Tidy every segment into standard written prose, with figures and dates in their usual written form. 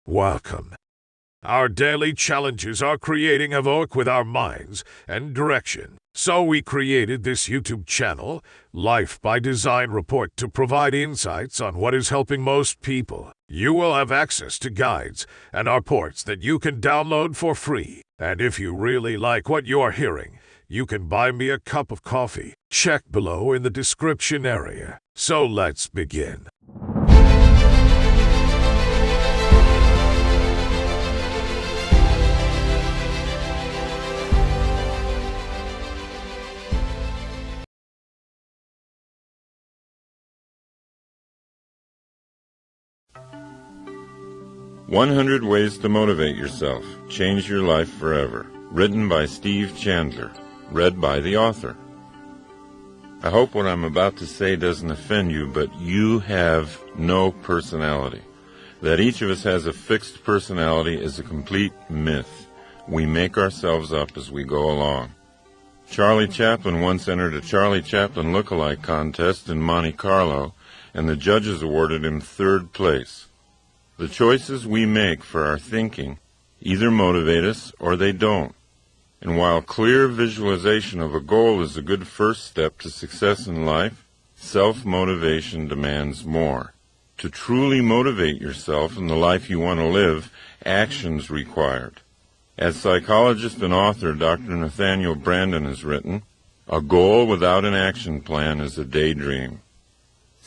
Welcome. Our daily challenges are creating a work with our minds and direction. So we created this YouTube channel, Life by Design Report, to provide insights on what is helping most people. You will have access to guides and reports that you can download for free. And if you really like what you are hearing, you can buy me a cup of coffee. Check below in the description area. So let's begin. "100 Ways to Motivate Yourself. Change Your Life Forever." Written by Steve Chandler. Read by the author. I hope what I'm about to say doesn't offend you, but you have no personality. That each of us has a fixed personality is a complete myth. We make ourselves up as we go along. Charlie Chaplin once entered a Charlie Chaplin look-alike contest in Monte Carlo, and the judges awarded him 3rd place. The choices we make for our thinking either motivate us or they don't. And while clear visualization of a goal is a good first step to success in life, self-motivation demands more. To truly motivate yourself in the life you want to live, action's required. As psychologist and author Dr. Nathaniel Branden has written, "A goal without an action plan is a daydream."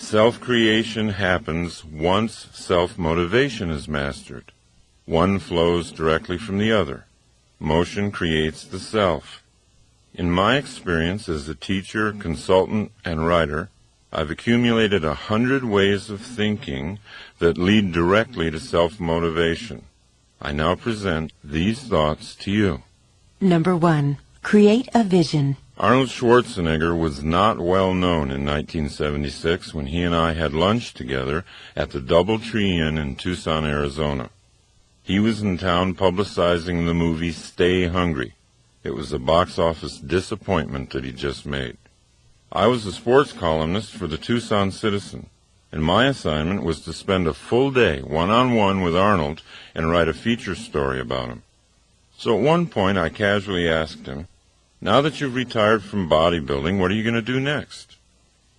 Self-creation happens once self-motivation is mastered. One flows directly from the other. Motion creates the self. In my experience as a teacher, consultant, and writer, I've accumulated 100 ways of thinking that lead directly to self-motivation. I now present these thoughts to you. Number 1. Create a vision. Arnold Schwarzenegger was not well known in 1976 when he and I had lunch together at the DoubleTree Inn in Tucson, Arizona. He was in town publicizing the movie Stay Hungry. It was a box office disappointment that he just made. I was a sports columnist for the Tucson Citizen, and my assignment was to spend a full day one-on-one with Arnold and write a feature story about him. So at one point I casually asked him, "Now that you've retired from bodybuilding, what are you going to do next?"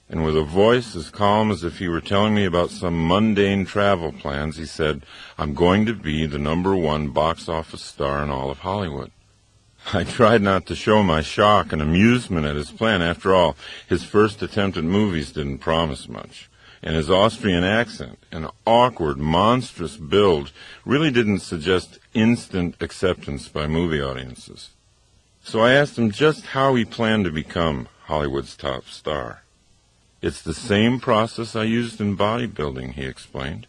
And with a voice as calm as if he were telling me about some mundane travel plans, he said, "I'm going to be the #1 box office star in all of Hollywood." I tried not to show my shock and amusement at his plan. After all, his first attempt at movies didn't promise much, and his Austrian accent and awkward, monstrous build really didn't suggest instant acceptance by movie audiences. So I asked him just how he planned to become Hollywood's top star. "It's the same process I used in bodybuilding," he explained.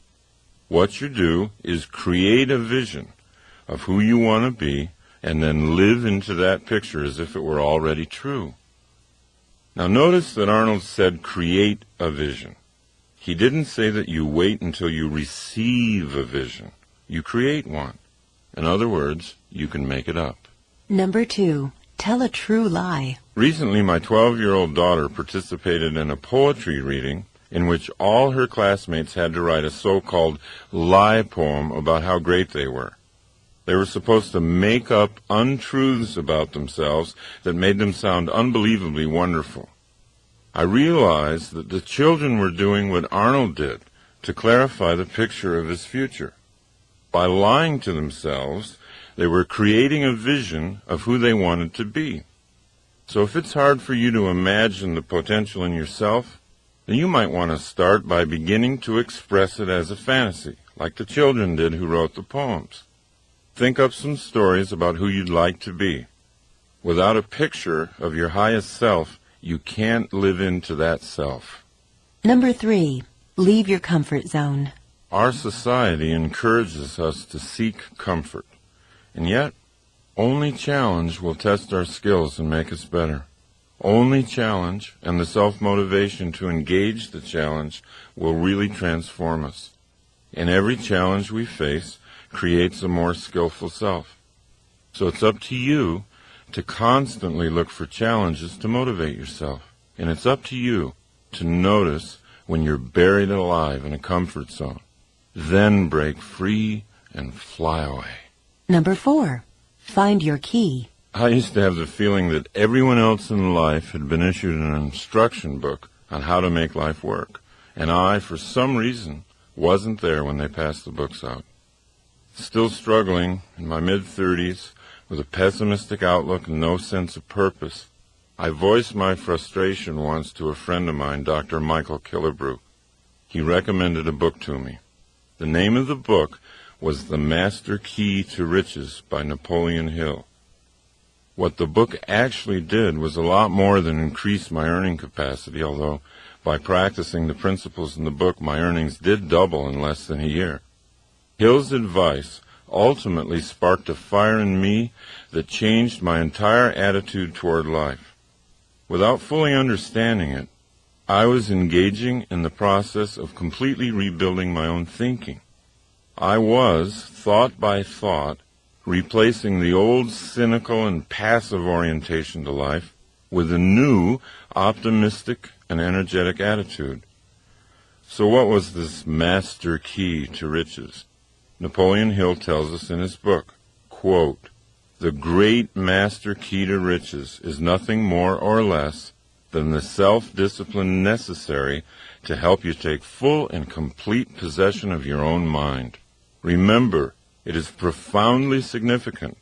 "What you do is create a vision of who you want to be and then live into that picture as if it were already true." Now notice that Arnold said create a vision. He didn't say that you wait until you receive a vision. You create one. In other words, you can make it up. Number 2. Tell a true lie. Recently, my 12-year-old daughter participated in a poetry reading in which all her classmates had to write a so-called lie poem about how great they were. They were supposed to make up untruths about themselves that made them sound unbelievably wonderful. I realized that the children were doing what Arnold did to clarify the picture of his future. By lying to themselves, they were creating a vision of who they wanted to be. So if it's hard for you to imagine the potential in yourself, then you might want to start by beginning to express it as a fantasy, like the children did who wrote the poems. Think up some stories about who you'd like to be. Without a picture of your highest self, you can't live into that self. Number 3. Leave your comfort zone. Our society encourages us to seek comfort. And yet, only challenge will test our skills and make us better. Only challenge and the self-motivation to engage the challenge will really transform us. And every challenge we face creates a more skillful self. So it's up to you to constantly look for challenges to motivate yourself. And it's up to you to notice when you're buried alive in a comfort zone. Then break free and fly away. Number 4. Find your key. I used to have the feeling that everyone else in life had been issued an instruction book on how to make life work, and I, for some reason, wasn't there when they passed the books out. Still struggling in my mid-30s with a pessimistic outlook and no sense of purpose, I voiced my frustration once to a friend of mine, Dr. Michael Killebrew. He recommended a book to me. The name of the book was The Master Key to Riches by Napoleon Hill. What the book actually did was a lot more than increase my earning capacity, although by practicing the principles in the book, my earnings did double in less than a year. Hill's advice ultimately sparked a fire in me that changed my entire attitude toward life. Without fully understanding it, I was engaging in the process of completely rebuilding my own thinking. I was, thought by thought, replacing the old cynical and passive orientation to life with a new, optimistic and energetic attitude. So what was this master key to riches? Napoleon Hill tells us in his book, quote, "The great master key to riches is nothing more or less than the self-discipline necessary to help you take full and complete possession of your own mind. Remember, it is profoundly significant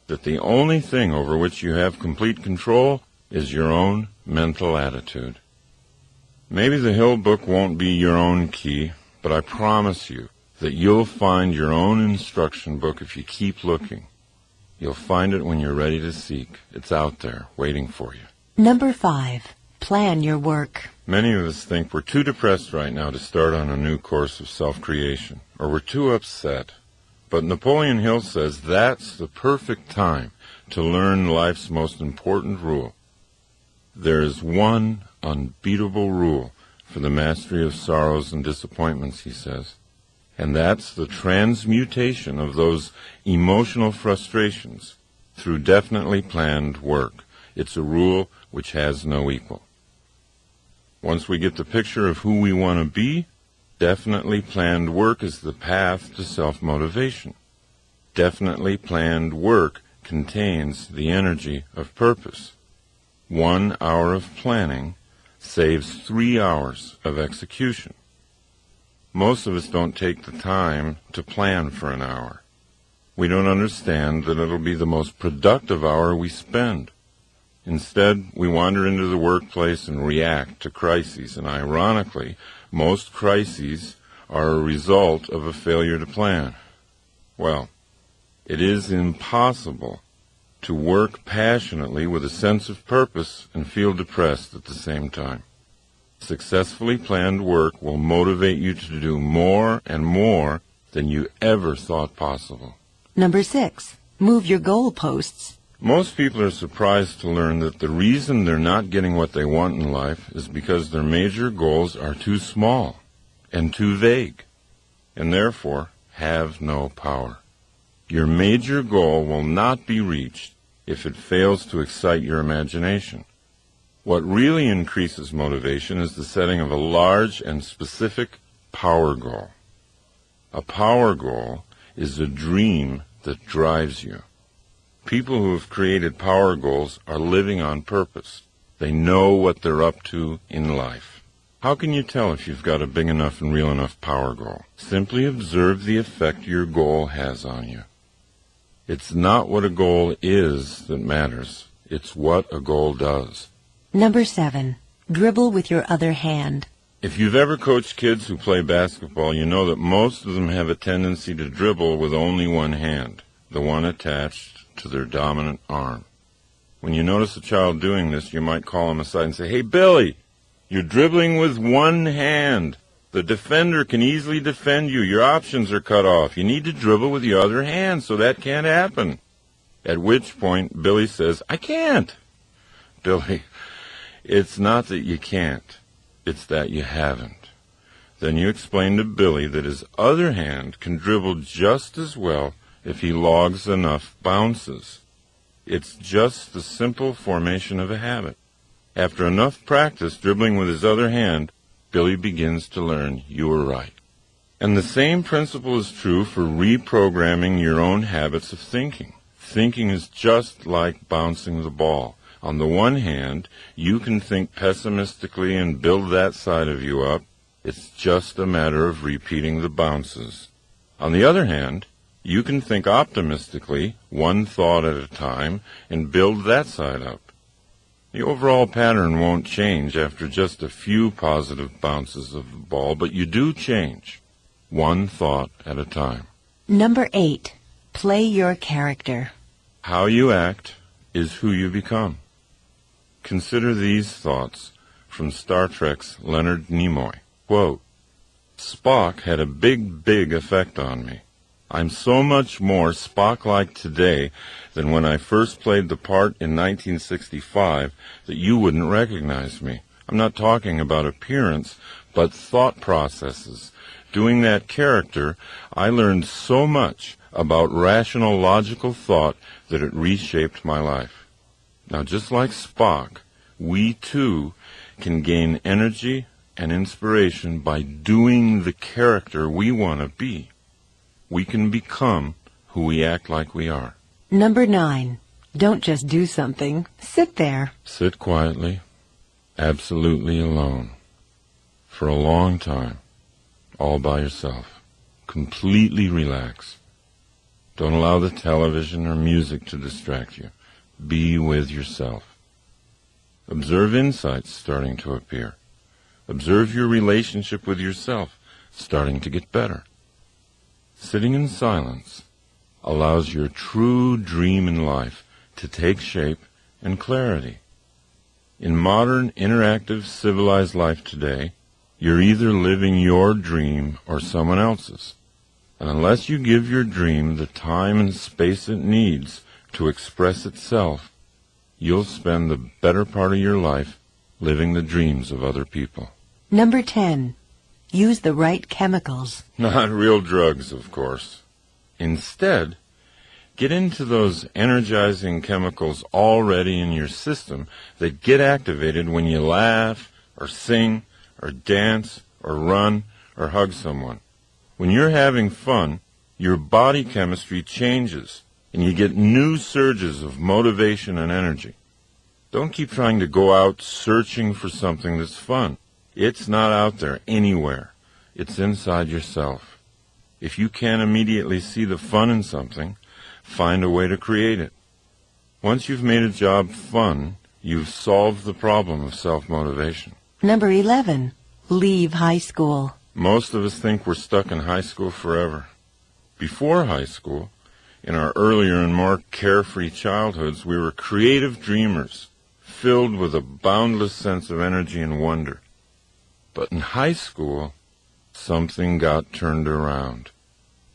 that the only thing over which you have complete control is your own mental attitude." Maybe the Hill book won't be your own key, but I promise you that you'll find your own instruction book if you keep looking. You'll find it when you're ready to seek. It's out there, waiting for you. Number 5. Plan your work. Many of us think we're too depressed right now to start on a new course of self-creation, or we're too upset. But Napoleon Hill says that's the perfect time to learn life's most important rule. There is one unbeatable rule for the mastery of sorrows and disappointments, he says, and that's the transmutation of those emotional frustrations through definitely planned work. It's a rule which has no equal. Once we get the picture of who we want to be, definitely planned work is the path to self-motivation. Definitely planned work contains the energy of purpose. 1 hour of planning saves 3 hours of execution. Most of us don't take the time to plan for an hour. We don't understand that it'll be the most productive hour we spend. Instead, we wander into the workplace and react to crises, and ironically, most crises are a result of a failure to plan. Well, it is impossible to work passionately with a sense of purpose and feel depressed at the same time. Successfully planned work will motivate you to do more and more than you ever thought possible. Number 6. Move your goalposts. Most people are surprised to learn that the reason they're not getting what they want in life is because their major goals are too small and too vague, and therefore have no power. Your major goal will not be reached if it fails to excite your imagination. What really increases motivation is the setting of a large and specific power goal. A power goal is a dream that drives you. People who have created power goals are living on purpose. They know what they're up to in life. How can you tell if you've got a big enough and real enough power goal? Simply observe the effect your goal has on you. It's not what a goal is that matters. It's what a goal does. Number 7. Dribble with your other hand. If you've ever coached kids who play basketball, you know that most of them have a tendency to dribble with only one hand, the one attached to their dominant arm. When you notice a child doing this, you might call him aside and say, "Hey, Billy, you're dribbling with one hand. The defender can easily defend you. Your options are cut off. You need to dribble with your other hand, so that can't happen." At which point, Billy says, "I can't." Billy, it's not that you can't. It's that you haven't. Then you explain to Billy that his other hand can dribble just as well if he logs enough bounces. It's just the simple formation of a habit. After enough practice dribbling with his other hand, Billy begins to learn you were right. And the same principle is true for reprogramming your own habits of thinking. Thinking is just like bouncing the ball. On the one hand, you can think pessimistically and build that side of you up. It's just a matter of repeating the bounces. On the other hand, you can think optimistically, one thought at a time, and build that side up. The overall pattern won't change after just a few positive bounces of the ball, but you do change, one thought at a time. Number 8. Play your character. How you act is who you become. Consider these thoughts from Star Trek's Leonard Nimoy. Quote, Spock had a big effect on me. I'm so much more Spock-like today than when I first played the part in 1965 that you wouldn't recognize me. I'm not talking about appearance, but thought processes. Doing that character, I learned so much about rational, logical thought that it reshaped my life. Now, just like Spock, we too can gain energy and inspiration by doing the character we want to be. We can become who we act like we are. Number 9. Don't just do something. Sit there. Sit quietly, absolutely alone, for a long time, all by yourself. Completely relax. Don't allow the television or music to distract you. Be with yourself. Observe insights starting to appear. Observe your relationship with yourself starting to get better. Sitting in silence allows your true dream in life to take shape and clarity. In modern, interactive, civilized life today, you're either living your dream or someone else's. And unless you give your dream the time and space it needs to express itself, you'll spend the better part of your life living the dreams of other people. Number 10. Use the right chemicals. Not real drugs, of course. Instead, get into those energizing chemicals already in your system that get activated when you laugh, or sing, or dance, or run, or hug someone. When you're having fun, your body chemistry changes, and you get new surges of motivation and energy. Don't keep trying to go out searching for something that's fun. It's not out there anywhere. It's inside yourself. If you can't immediately see the fun in something, find a way to create it. Once you've made a job fun, you've solved the problem of self-motivation. Number 11. Leave high school. Most of us think we're stuck in high school forever. Before high school, in our earlier and more carefree childhoods, we were creative dreamers, filled with a boundless sense of energy and wonder. But in high school, something got turned around.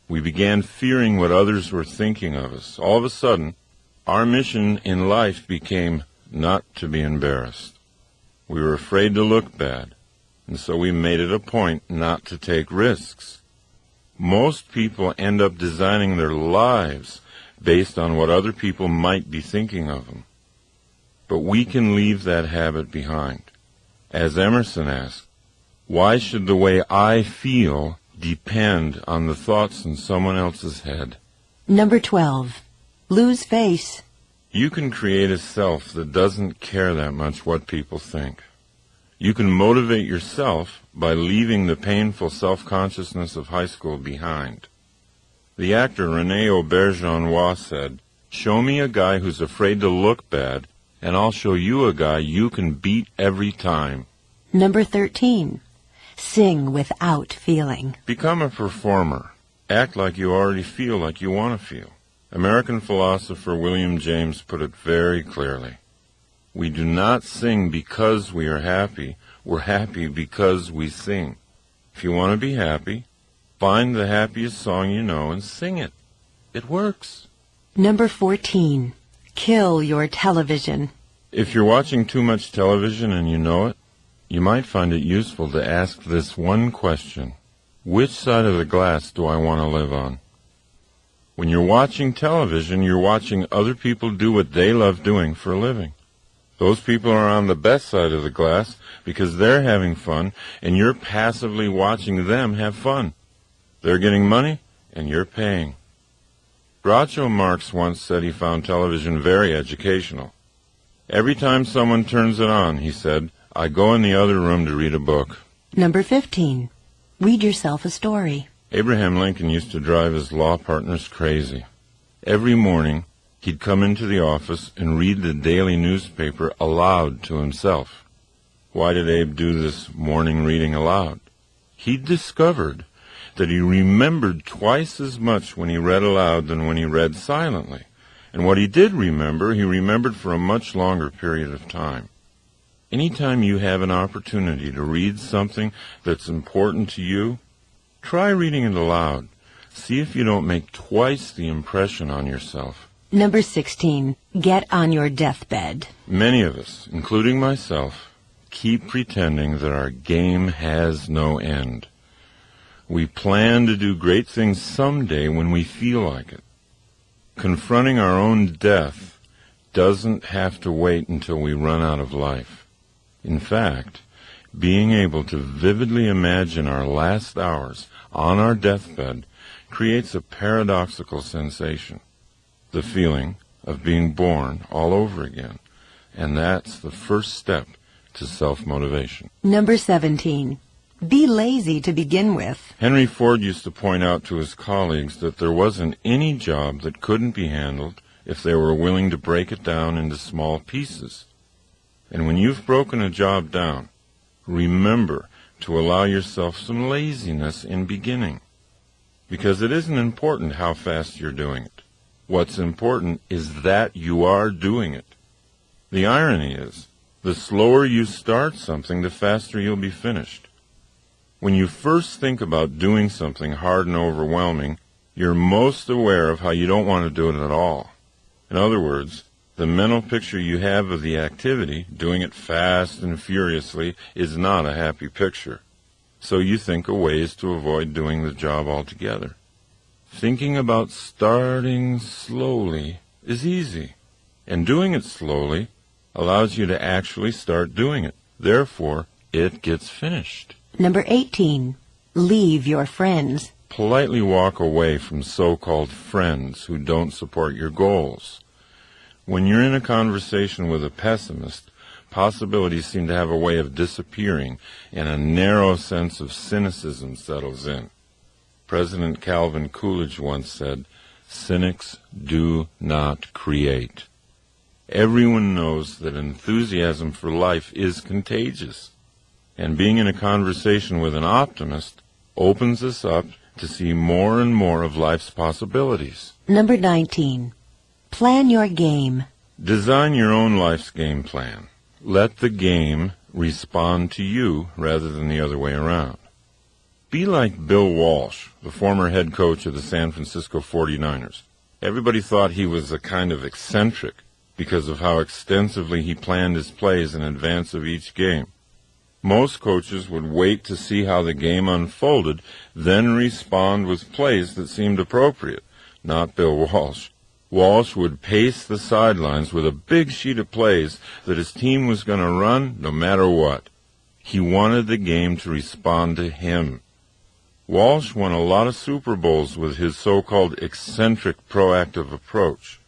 We began fearing what others were thinking of us. All of a sudden, our mission in life became not to be embarrassed. We were afraid to look bad, and so we made it a point not to take risks. Most people end up designing their lives based on what other people might be thinking of them. But we can leave that habit behind. As Emerson asked, why should the way I feel depend on the thoughts in someone else's head? Number 12. Lose face. You can create a self that doesn't care that much what people think. You can motivate yourself by leaving the painful self-consciousness of high school behind. The actor René Auberjonois said, "Show me a guy who's afraid to look bad, and I'll show you a guy you can beat every time." Number 13. Sing without feeling. Become a performer. Act like you already feel like you want to feel. American philosopher William James put it very clearly. We do not sing because we are happy. We're happy because we sing. If you want to be happy, find the happiest song you know and sing it. It works. Number 14. Kill your television. If you're watching too much television and you know it, you might find it useful to ask this one question. Which side of the glass do I want to live on? When you're watching television, you're watching other people do what they love doing for a living. Those people are on the best side of the glass because they're having fun, and you're passively watching them have fun. They're getting money, and you're paying. Groucho Marx once said he found television very educational. Every time someone turns it on, he said, I go in the other room to read a book. Number 15. Read yourself a story. Abraham Lincoln used to drive his law partners crazy. Every morning, he'd come into the office and read the daily newspaper aloud to himself. Why did Abe do this morning reading aloud? He'd discovered that he remembered twice as much when he read aloud than when he read silently. And what he did remember, he remembered for a much longer period of time. Anytime you have an opportunity to read something that's important to you, try reading it aloud. See if you don't make twice the impression on yourself. Number 16. Get on your deathbed. Many of us, including myself, keep pretending that our game has no end. We plan to do great things someday when we feel like it. Confronting our own death doesn't have to wait until we run out of life. In fact, being able to vividly imagine our last hours on our deathbed creates a paradoxical sensation, the feeling of being born all over again, and that's the first step to self-motivation. Number 17. Be lazy to begin with. Henry Ford used to point out to his colleagues that there wasn't any job that couldn't be handled if they were willing to break it down into small pieces. And when you've broken a job down, remember to allow yourself some laziness in beginning. Because it isn't important how fast you're doing it. What's important is that you are doing it. The irony is, the slower you start something, the faster you'll be finished. When you first think about doing something hard and overwhelming, you're most aware of how you don't want to do it at all. In other words, the mental picture you have of the activity, doing it fast and furiously, is not a happy picture. So you think of ways to avoid doing the job altogether. Thinking about starting slowly is easy, and doing it slowly allows you to actually start doing it. Therefore, it gets finished. Number 18. Leave your friends. Politely walk away from so-called friends who don't support your goals. When you're in a conversation with a pessimist, possibilities seem to have a way of disappearing, and a narrow sense of cynicism settles in. President Calvin Coolidge once said, "Cynics do not create." Everyone knows that enthusiasm for life is contagious, and being in a conversation with an optimist opens us up to see more and more of life's possibilities. Number 19. Plan your game. Design your own life's game plan. Let the game respond to you rather than the other way around. Be like Bill Walsh, the former head coach of the San Francisco 49ers. Everybody thought he was a kind of eccentric because of how extensively he planned his plays in advance of each game. Most coaches would wait to see how the game unfolded, then respond with plays that seemed appropriate. Not Bill Walsh. Walsh would pace the sidelines with a big sheet of plays that his team was going to run no matter what. He wanted the game to respond to him. Walsh won a lot of Super Bowls with his so-called eccentric proactive approach.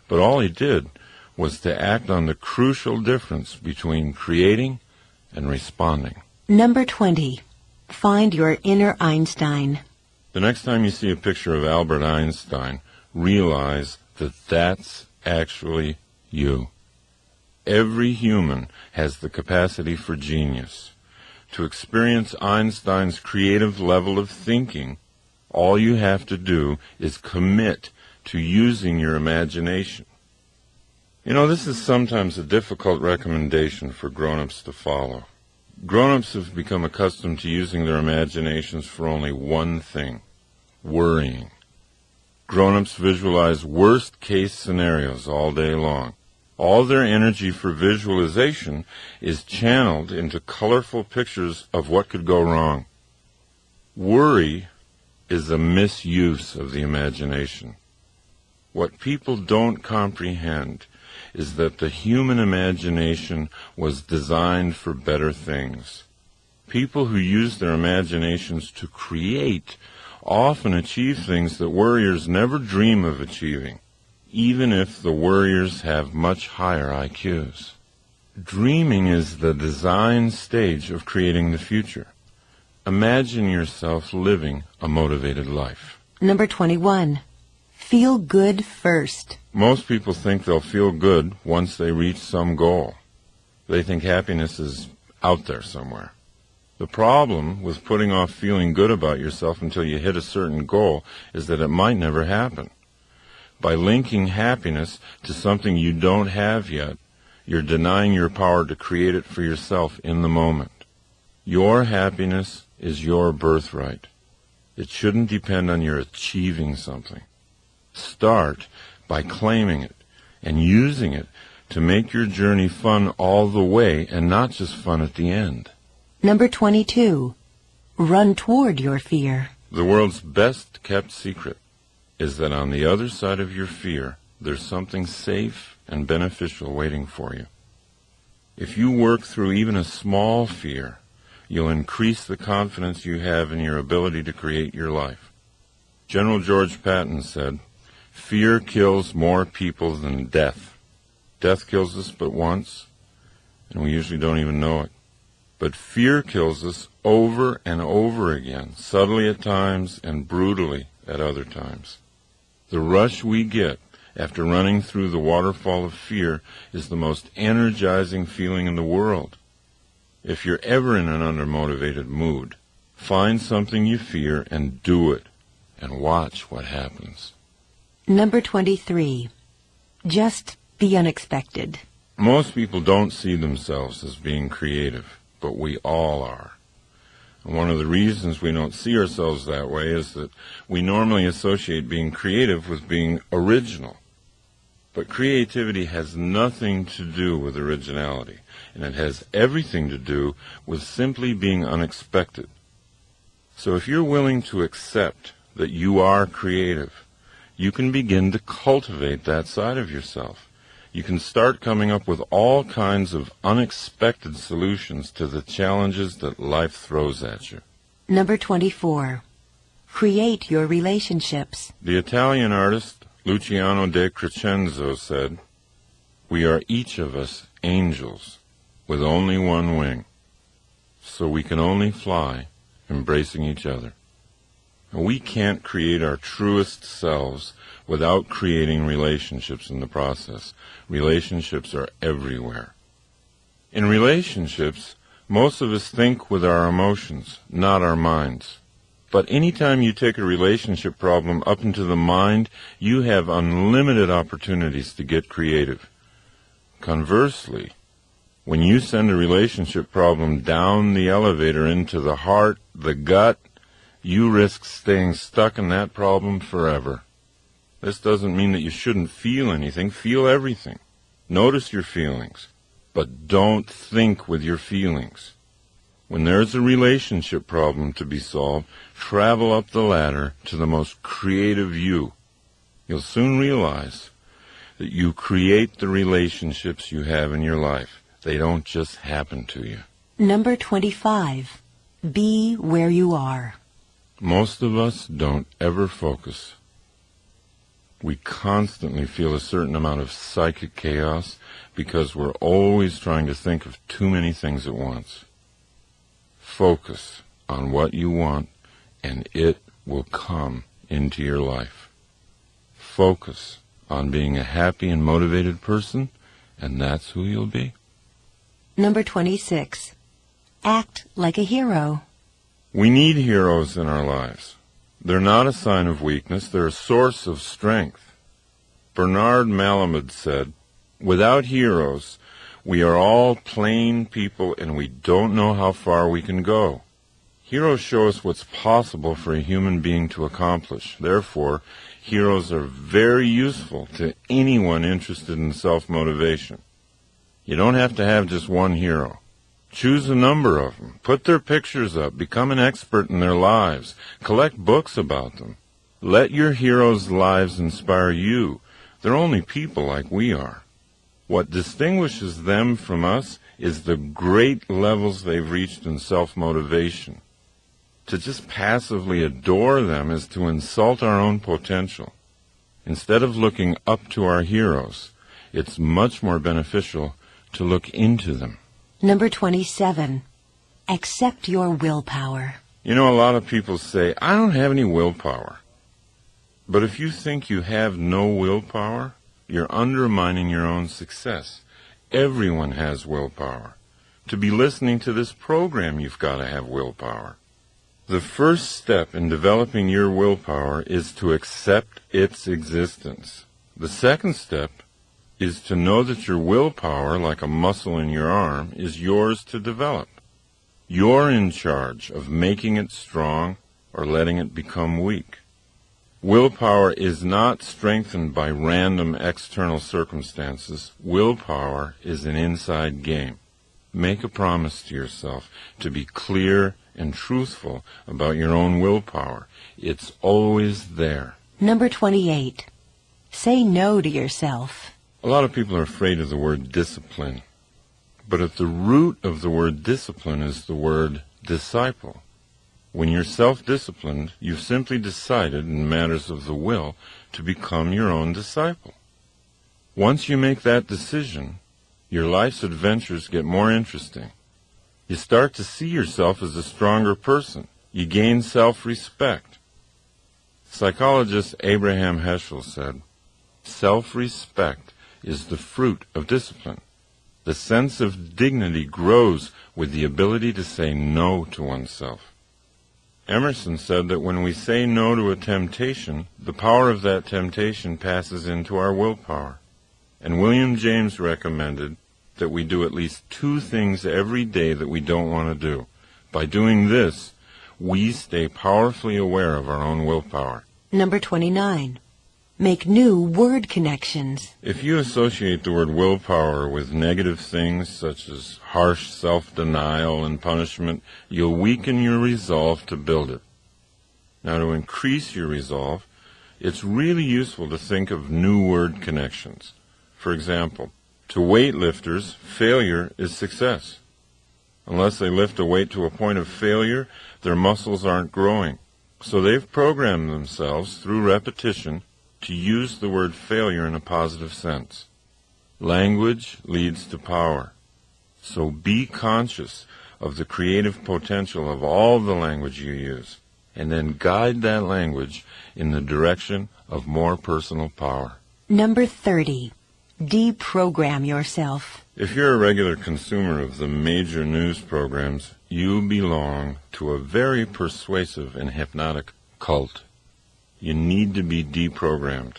But all he did was to act on the crucial difference between creating and responding. Number 20. Find your inner Einstein. The next time you see a picture of Albert Einstein, realize that that's actually you. Every human has the capacity for genius. To experience Einstein's creative level of thinking, all you have to do is commit to using your imagination. You know, this is sometimes a difficult recommendation for grown-ups to follow. Grown-ups have become accustomed to using their imaginations for only one thing: worrying. Grown-ups visualize worst-case scenarios all day long. All their energy for visualization is channeled into colorful pictures of what could go wrong. Worry is a misuse of the imagination. What people don't comprehend is that the human imagination was designed for better things. People who use their imaginations to create often achieve things that worriers never dream of achieving, even if the worriers have much higher IQs. Dreaming is the design stage of creating the future. Imagine yourself living a motivated life. Number 21. Feel good first. Most people think they'll feel good once they reach some goal. They think happiness is out there somewhere. The problem with putting off feeling good about yourself until you hit a certain goal is that it might never happen. By linking happiness to something you don't have yet, you're denying your power to create it for yourself in the moment. Your happiness is your birthright. It shouldn't depend on your achieving something. Start by claiming it and using it to make your journey fun all the way and not just fun at the end. Number 22. Run toward your fear. The world's best kept secret is that on the other side of your fear, there's something safe and beneficial waiting for you. If you work through even a small fear, you'll increase the confidence you have in your ability to create your life. General George Patton said, "Fear kills more people than death. Death kills us but once, and we usually don't even know it. But fear kills us over and over again, subtly at times and brutally at other times. The rush we get after running through the waterfall of fear is the most energizing feeling in the world. If you're ever in an undermotivated mood, find something you fear and do it, and watch what happens." Number 23. Just be unexpected. Most people don't see themselves as being creative, but we all are. And one of the reasons we don't see ourselves that way is that we normally associate being creative with being original. But creativity has nothing to do with originality, and it has everything to do with simply being unexpected. So if you're willing to accept that you are creative, you can begin to cultivate that side of yourself. You can start coming up with all kinds of unexpected solutions to the challenges that life throws at you. Number 24. Create your relationships. The Italian artist Luciano da Crescenzo said, "We are each of us angels with only one wing, so we can only fly embracing each other." And we can't create our truest selves without creating relationships in the process. Relationships are everywhere. In relationships, most of us think with our emotions, not our minds. But anytime you take a relationship problem up into the mind, you have unlimited opportunities to get creative. Conversely, when you send a relationship problem down the elevator into the heart, the gut, you risk staying stuck in that problem forever. This doesn't mean that you shouldn't feel anything. Feel everything. Notice your feelings, but don't think with your feelings. When there's a relationship problem to be solved, travel up the ladder to the most creative you. You'll soon realize that you create the relationships you have in your life. They don't just happen to you. Number 25. Be where you are. Most of us don't ever focus. We constantly feel a certain amount of psychic chaos because we're always trying to think of too many things at once. Focus on what you want, and it will come into your life. Focus on being a happy and motivated person, and that's who you'll be. Number 26. Act like a hero. We need heroes in our lives. They're not a sign of weakness, they're a source of strength. Bernard Malamud said, "Without heroes, we are all plain people and we don't know how far we can go." Heroes show us what's possible for a human being to accomplish. Therefore, heroes are very useful to anyone interested in self-motivation. You don't have to have just one hero. Choose a number of them. Put their pictures up. Become an expert in their lives. Collect books about them. Let your heroes' lives inspire you. They're only people like we are. What distinguishes them from us is the great levels they've reached in self-motivation. To just passively adore them is to insult our own potential. Instead of looking up to our heroes, it's much more beneficial to look into them. Number 27. Accept your willpower. You know, a lot of people say, I don't have any willpower. But if you think you have no willpower, you're undermining your own success. Everyone has willpower. To be listening to this program, you've got to have willpower. The first step in developing your willpower is to accept its existence. The second step is to know that your willpower, like a muscle in your arm, is yours to develop. You're in charge of making it strong or letting it become weak. Willpower is not strengthened by random external circumstances. Willpower is an inside game. Make a promise to yourself to be clear and truthful about your own willpower. It's always there. Number 28. Say no to yourself. A lot of people are afraid of the word discipline. But at the root of the word discipline is the word disciple. When you're self-disciplined, you've simply decided in matters of the will to become your own disciple. Once you make that decision, your life's adventures get more interesting. You start to see yourself as a stronger person. You gain self-respect. Psychologist Abraham Heschel said, self-respect is the fruit of discipline. The sense of dignity grows with the ability to say no to oneself. Emerson said that when we say no to a temptation, the power of that temptation passes into our willpower. And William James recommended that we do at least 2 things every day that we don't want to do. By doing this, we stay powerfully aware of our own willpower. Number 29. Make new word connections. If you associate the word willpower with negative things such as harsh self-denial and punishment, you'll weaken your resolve to build it. Now, to increase your resolve, it's really useful to think of new word connections. For example, to weightlifters, failure is success. Unless they lift a weight to a point of failure, their muscles aren't growing. So they've programmed themselves through repetition to use the word failure in a positive sense. Language leads to power. So be conscious of the creative potential of all the language you use, and then guide that language in the direction of more personal power. Number 30. Deprogram yourself. If you're a regular consumer of the major news programs, you belong to a very persuasive and hypnotic cult. You need to be deprogrammed.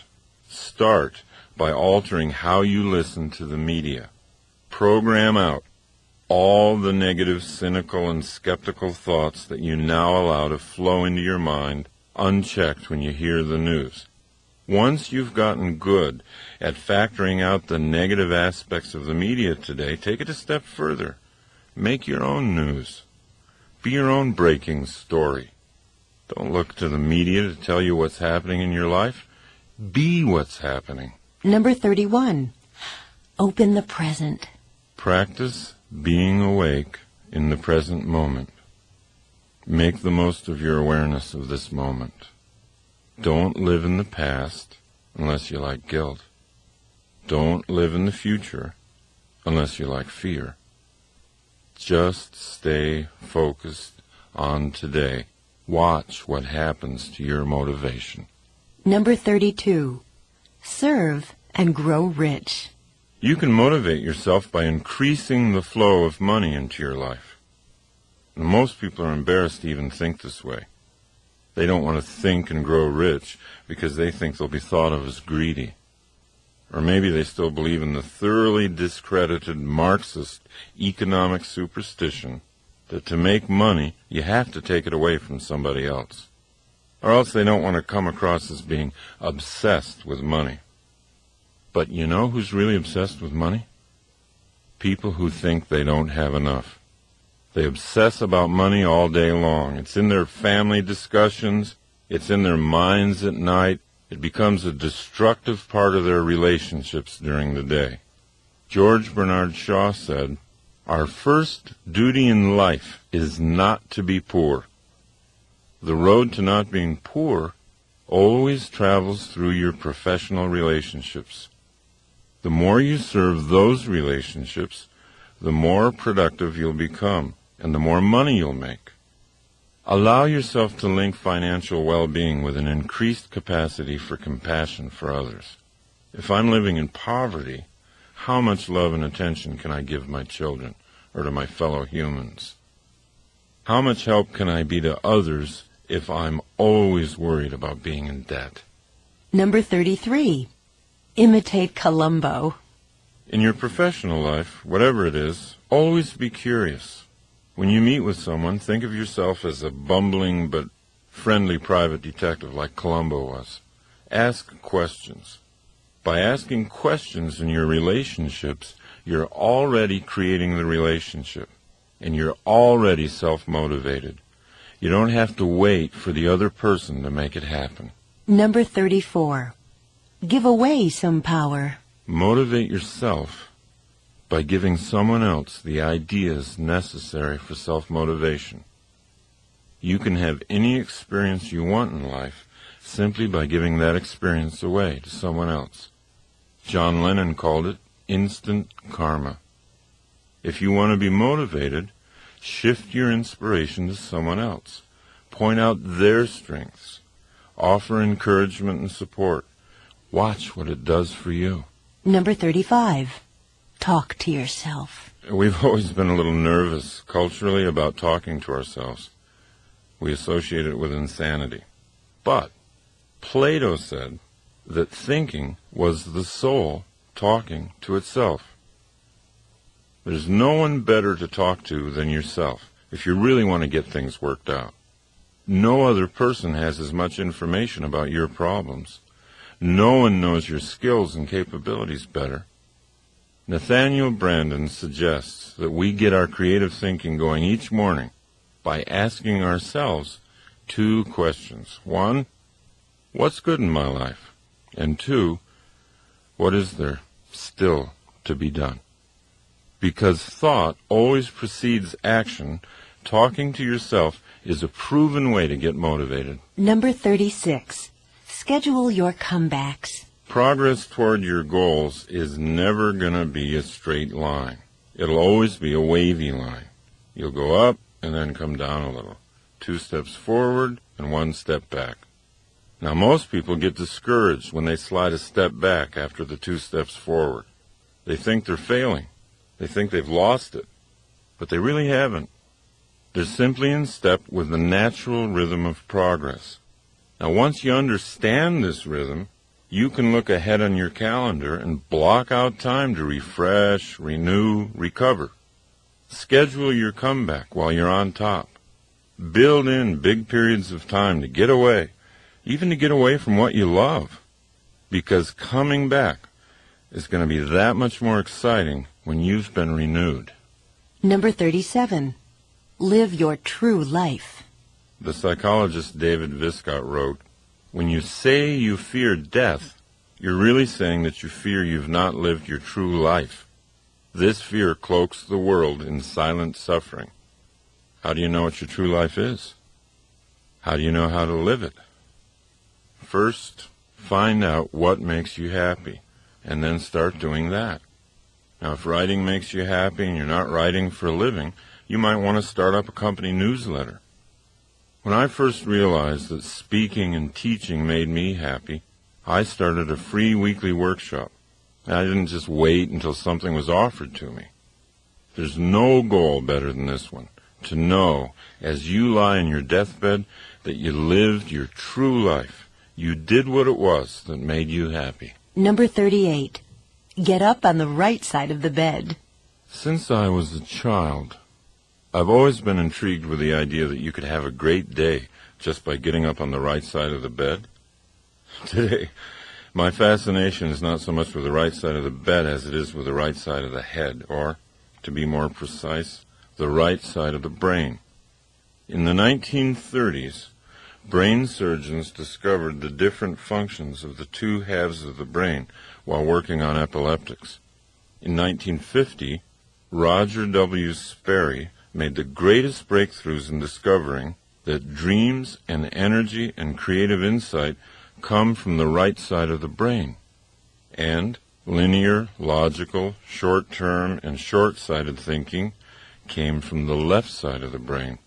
Start by altering how you listen to the media. Program out all the negative, cynical, and skeptical thoughts that you now allow to flow into your mind unchecked when you hear the news. Once you've gotten good at factoring out the negative aspects of the media today, take it a step further. Make your own news. Be your own breaking story. Don't look to the media to tell you what's happening in your life. Be what's happening. Number 31. Open the present. Practice being awake in the present moment. Make the most of your awareness of this moment. Don't live in the past unless you like guilt. Don't live in the future unless you like fear. Just stay focused on today. Watch what happens to your motivation. Number 32. Serve and grow rich. You can motivate yourself by increasing the flow of money into your life. And most people are embarrassed to even think this way. They don't want to think and grow rich because they think they'll be thought of as greedy. Or maybe they still believe in the thoroughly discredited Marxist economic superstition that to make money, you have to take it away from somebody else. Or else they don't want to come across as being obsessed with money. But you know who's really obsessed with money? People who think they don't have enough. They obsess about money all day long. It's in their family discussions. It's in their minds at night. It becomes a destructive part of their relationships during the day. George Bernard Shaw said, "Our first duty in life is not to be poor. The road to not being poor always travels through your professional relationships. The more you serve those relationships, the more productive you'll become, and the more money you'll make. Allow yourself to link financial well-being with an increased capacity for compassion for others. If I'm living in poverty, how much love and attention can I give my children or to my fellow humans? How much help can I be to others if I'm always worried about being in debt? Number 33. Imitate Columbo. In your professional life, whatever it is, always be curious. When you meet with someone, think of yourself as a bumbling but friendly private detective like Columbo was. Ask questions. By asking questions in your relationships, you're already creating the relationship, and you're already self-motivated. You don't have to wait for the other person to make it happen. Number 34. Give away some power. Motivate yourself by giving someone else the ideas necessary for self-motivation. You can have any experience you want in life simply by giving that experience away to someone else. John Lennon called it instant karma. If you want to be motivated, shift your inspiration to someone else. Point out their strengths. Offer encouragement and support. Watch what it does for you. Number 35. Talk to yourself. We've always been a little nervous culturally about talking to ourselves. We associate it with insanity. But Plato said that thinking was the soul talking to itself. There's no one better to talk to than yourself if you really want to get things worked out. No other person has as much information about your problems. No one knows your skills and capabilities better. Nathaniel Brandon suggests that we get our creative thinking going each morning by asking ourselves 2 questions. 1, what's good in my life? And 2, what is there still to be done? Because thought always precedes action, talking to yourself is a proven way to get motivated. Number 36. Schedule your comebacks. Progress toward your goals is never going to be a straight line. It'll always be a wavy line. You'll go up and then come down a little. 2 steps forward and 1 step back. Now, most people get discouraged when they slide a step back after the 2 steps forward. They think they're failing. They think they've lost it. But they really haven't. They're simply in step with the natural rhythm of progress. Now, once you understand this rhythm, you can look ahead on your calendar and block out time to refresh, renew, recover. Schedule your comeback while you're on top. Build in big periods of time to get away, even to get away from what you love, because coming back is going to be that much more exciting when you've been renewed. Number 37. Live your true life. The psychologist David Viscott wrote, "When you say you fear death, you're really saying that you fear you've not lived your true life. This fear cloaks the world in silent suffering." How do you know what your true life is? How do you know how to live it? First, find out what makes you happy, and then start doing that. Now, if writing makes you happy and you're not writing for a living, you might want to start up a company newsletter. When I first realized that speaking and teaching made me happy, I started a free weekly workshop. I didn't just wait until something was offered to me. There's no goal better than this one, to know, as you lie in your deathbed, that you lived your true life. You did what it was that made you happy. Number 38. Get up on the right side of the bed. Since I was a child, I've always been intrigued with the idea that you could have a great day just by getting up on the right side of the bed. Today, my fascination is not so much with the right side of the bed as it is with the right side of the head, or, to be more precise, the right side of the brain. In the 1930s, brain surgeons discovered the different functions of the 2 halves of the brain while working on epileptics. In 1950, Roger W. Sperry made the greatest breakthroughs in discovering that dreams and energy and creative insight come from the right side of the brain, and linear, logical, short-term, and short-sighted thinking came from the left side of the brain.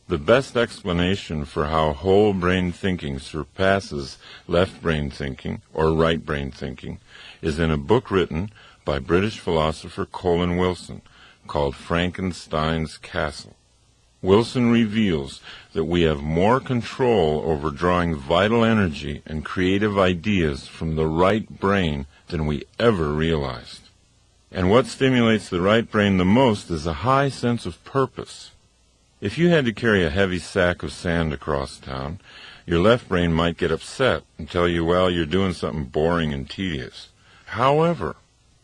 The best explanation for how whole brain thinking surpasses left brain thinking or right brain thinking is in a book written by British philosopher Colin Wilson called Frankenstein's Castle. Wilson reveals that we have more control over drawing vital energy and creative ideas from the right brain than we ever realized. And what stimulates the right brain the most is a high sense of purpose. If you had to carry a heavy sack of sand across town, your left brain might get upset and tell you, well, you're doing something boring and tedious. However,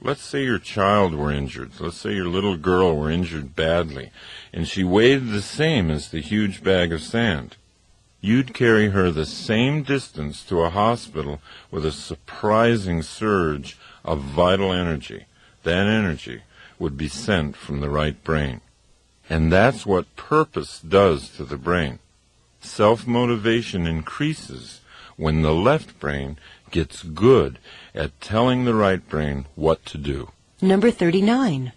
let's say your child were injured. Let's say your little girl were injured badly, and she weighed the same as the huge bag of sand. You'd carry her the same distance to a hospital with a surprising surge of vital energy. That energy would be sent from the right brain. And that's what purpose does to the brain. Self-motivation increases when the left brain gets good at telling the right brain what to do. Number 39.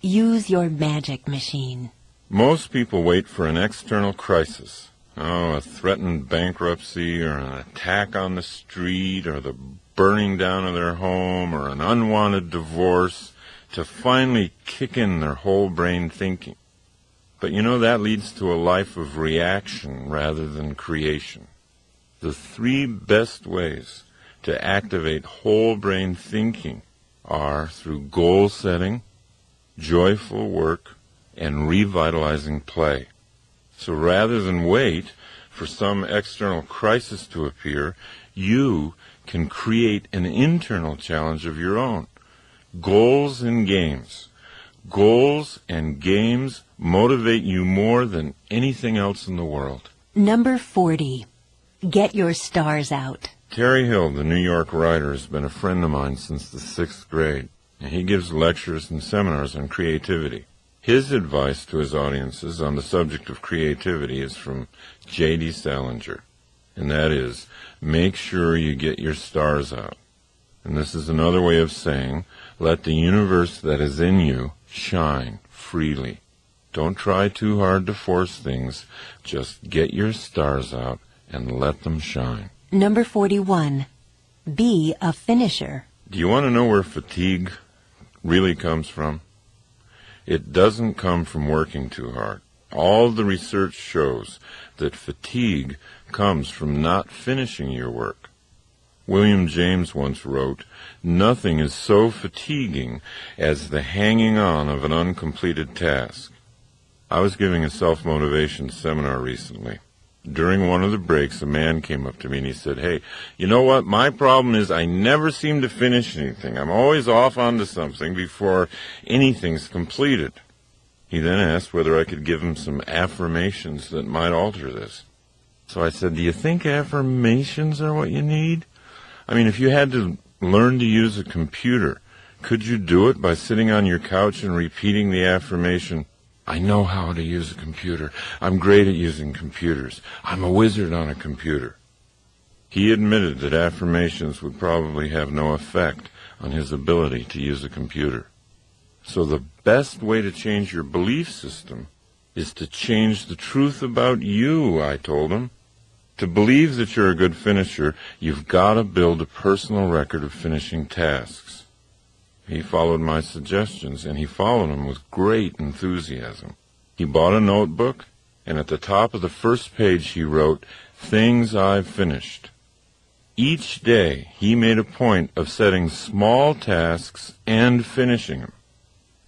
Use your magic machine. Most people wait for an external crisis. A threatened bankruptcy or an attack on the street or the burning down of their home or an unwanted divorce to finally kick in their whole brain thinking. But you know, that leads to a life of reaction rather than creation. The three best ways to activate whole brain thinking are through goal setting, joyful work, and revitalizing play. So rather than wait for some external crisis to appear, you can create an internal challenge of your own. Goals and games. Goals and games motivate you more than anything else in the world. Number 40. Get your stars out. Terry Hill, the New York writer, has been a friend of mine since the 6th grade, and he gives lectures and seminars on creativity. His advice to his audiences on the subject of creativity is from J.D. Salinger, and that is, make sure you get your stars out. And this is another way of saying, let the universe that is in you shine freely. Don't try too hard to force things. Just get your stars out and let them shine. Number 41. Be a finisher. Do you want to know where fatigue really comes from? It doesn't come from working too hard. All the research shows that fatigue comes from not finishing your work. William James once wrote, "Nothing is so fatiguing as the hanging on of an uncompleted task." I was giving a self-motivation seminar recently. During one of the breaks, a man came up to me and he said, "Hey, you know what? My problem is I never seem to finish anything. I'm always off onto something before anything's completed." He then asked whether I could give him some affirmations that might alter this. So I said, "Do you think affirmations are what you need? I mean, if you had to learn to use a computer, could you do it by sitting on your couch and repeating the affirmation, 'I know how to use a computer. I'm great at using computers. I'm a wizard on a computer'?" He admitted that affirmations would probably have no effect on his ability to use a computer. So the best way to change your belief system is to change the truth about you, I told him. To believe that you're a good finisher, you've got to build a personal record of finishing tasks. He followed my suggestions, and he followed them with great enthusiasm. He bought a notebook, and at the top of the first page he wrote, "Things I've finished." Each day he made a point of setting small tasks and finishing them.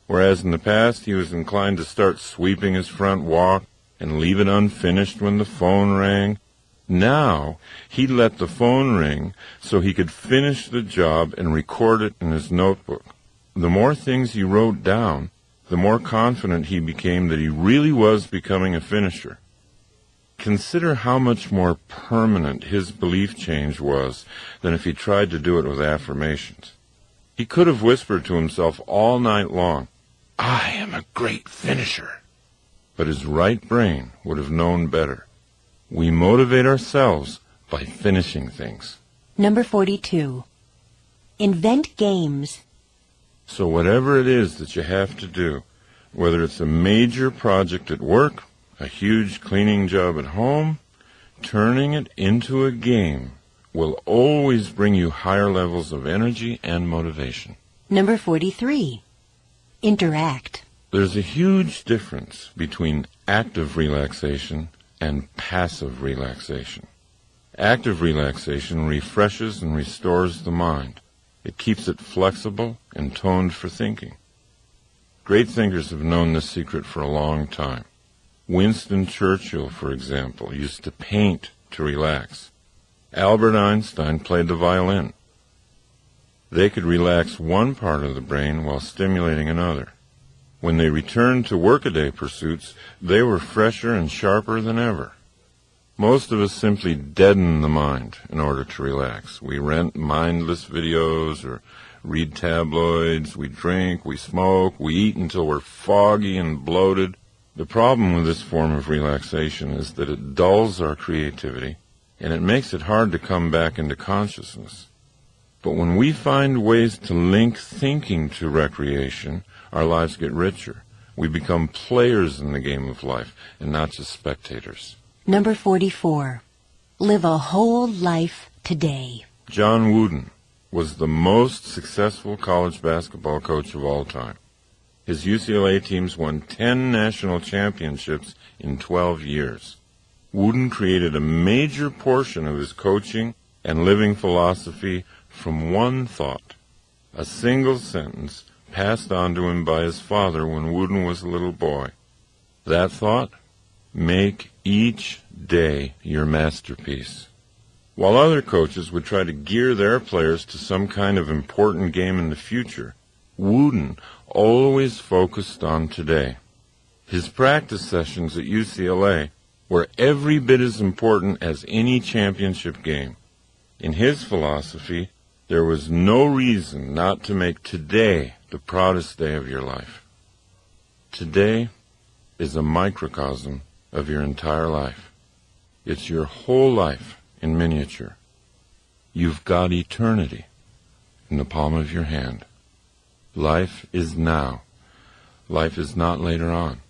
Whereas in the past he was inclined to start sweeping his front walk and leave it unfinished when the phone rang, now he let the phone ring so he could finish the job and record it in his notebook. The more things he wrote down, the more confident he became that he really was becoming a finisher. Consider how much more permanent his belief change was than if he tried to do it with affirmations. He could have whispered to himself all night long, "I am a great finisher." but his right brain would have known better. We motivate ourselves by finishing things. Number 42. Invent games. So whatever it is that you have to do, whether it's a major project at work, a huge cleaning job at home, turning it into a game will always bring you higher levels of energy and motivation. Number 43. Interact. There's a huge difference between active relaxation and passive relaxation. Active relaxation refreshes and restores the mind. It keeps it flexible and toned for thinking. Great thinkers have known this secret for a long time. Winston Churchill, for example, used to paint to relax. Albert Einstein played the violin. They could relax one part of the brain while stimulating another. When they returned to workaday pursuits, they were fresher and sharper than ever. Most of us simply deaden the mind in order to relax. We rent mindless videos or read tabloids, we drink, we smoke, we eat until we're foggy and bloated. The problem with this form of relaxation is that it dulls our creativity and it makes it hard to come back into consciousness. But when we find ways to link thinking to recreation, our lives get richer. We become players in the game of life and not just spectators. Number 44. Live a whole life today. John Wooden was the most successful college basketball coach of all time. His UCLA teams won 10 national championships in 12 years. Wooden created a major portion of his coaching and living philosophy from one thought, a single sentence passed on to him by his father when Wooden was a little boy. That thought? Make each day your masterpiece. While other coaches would try to gear their players to some kind of important game in the future, Wooden always focused on today. His practice sessions at UCLA were every bit as important as any championship game. In his philosophy, there was no reason not to make today the proudest day of your life. Today is a microcosm of your entire life. It's your whole life in miniature. You've got eternity in the palm of your hand. Life is now. Life is not later on.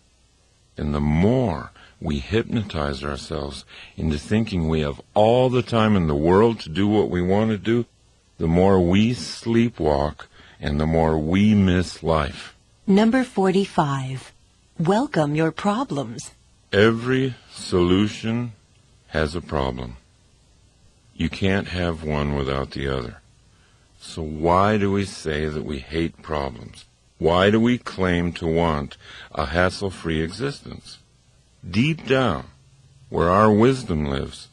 And the more we hypnotize ourselves into thinking we have all the time in the world to do what we want to do, the more we sleepwalk and the more we miss life. Number 45. Welcome your problems. Every solution has a problem. You can't have one without the other. So why do we say that we hate problems? Why do we claim to want a hassle-free existence? Deep down, where our wisdom lives,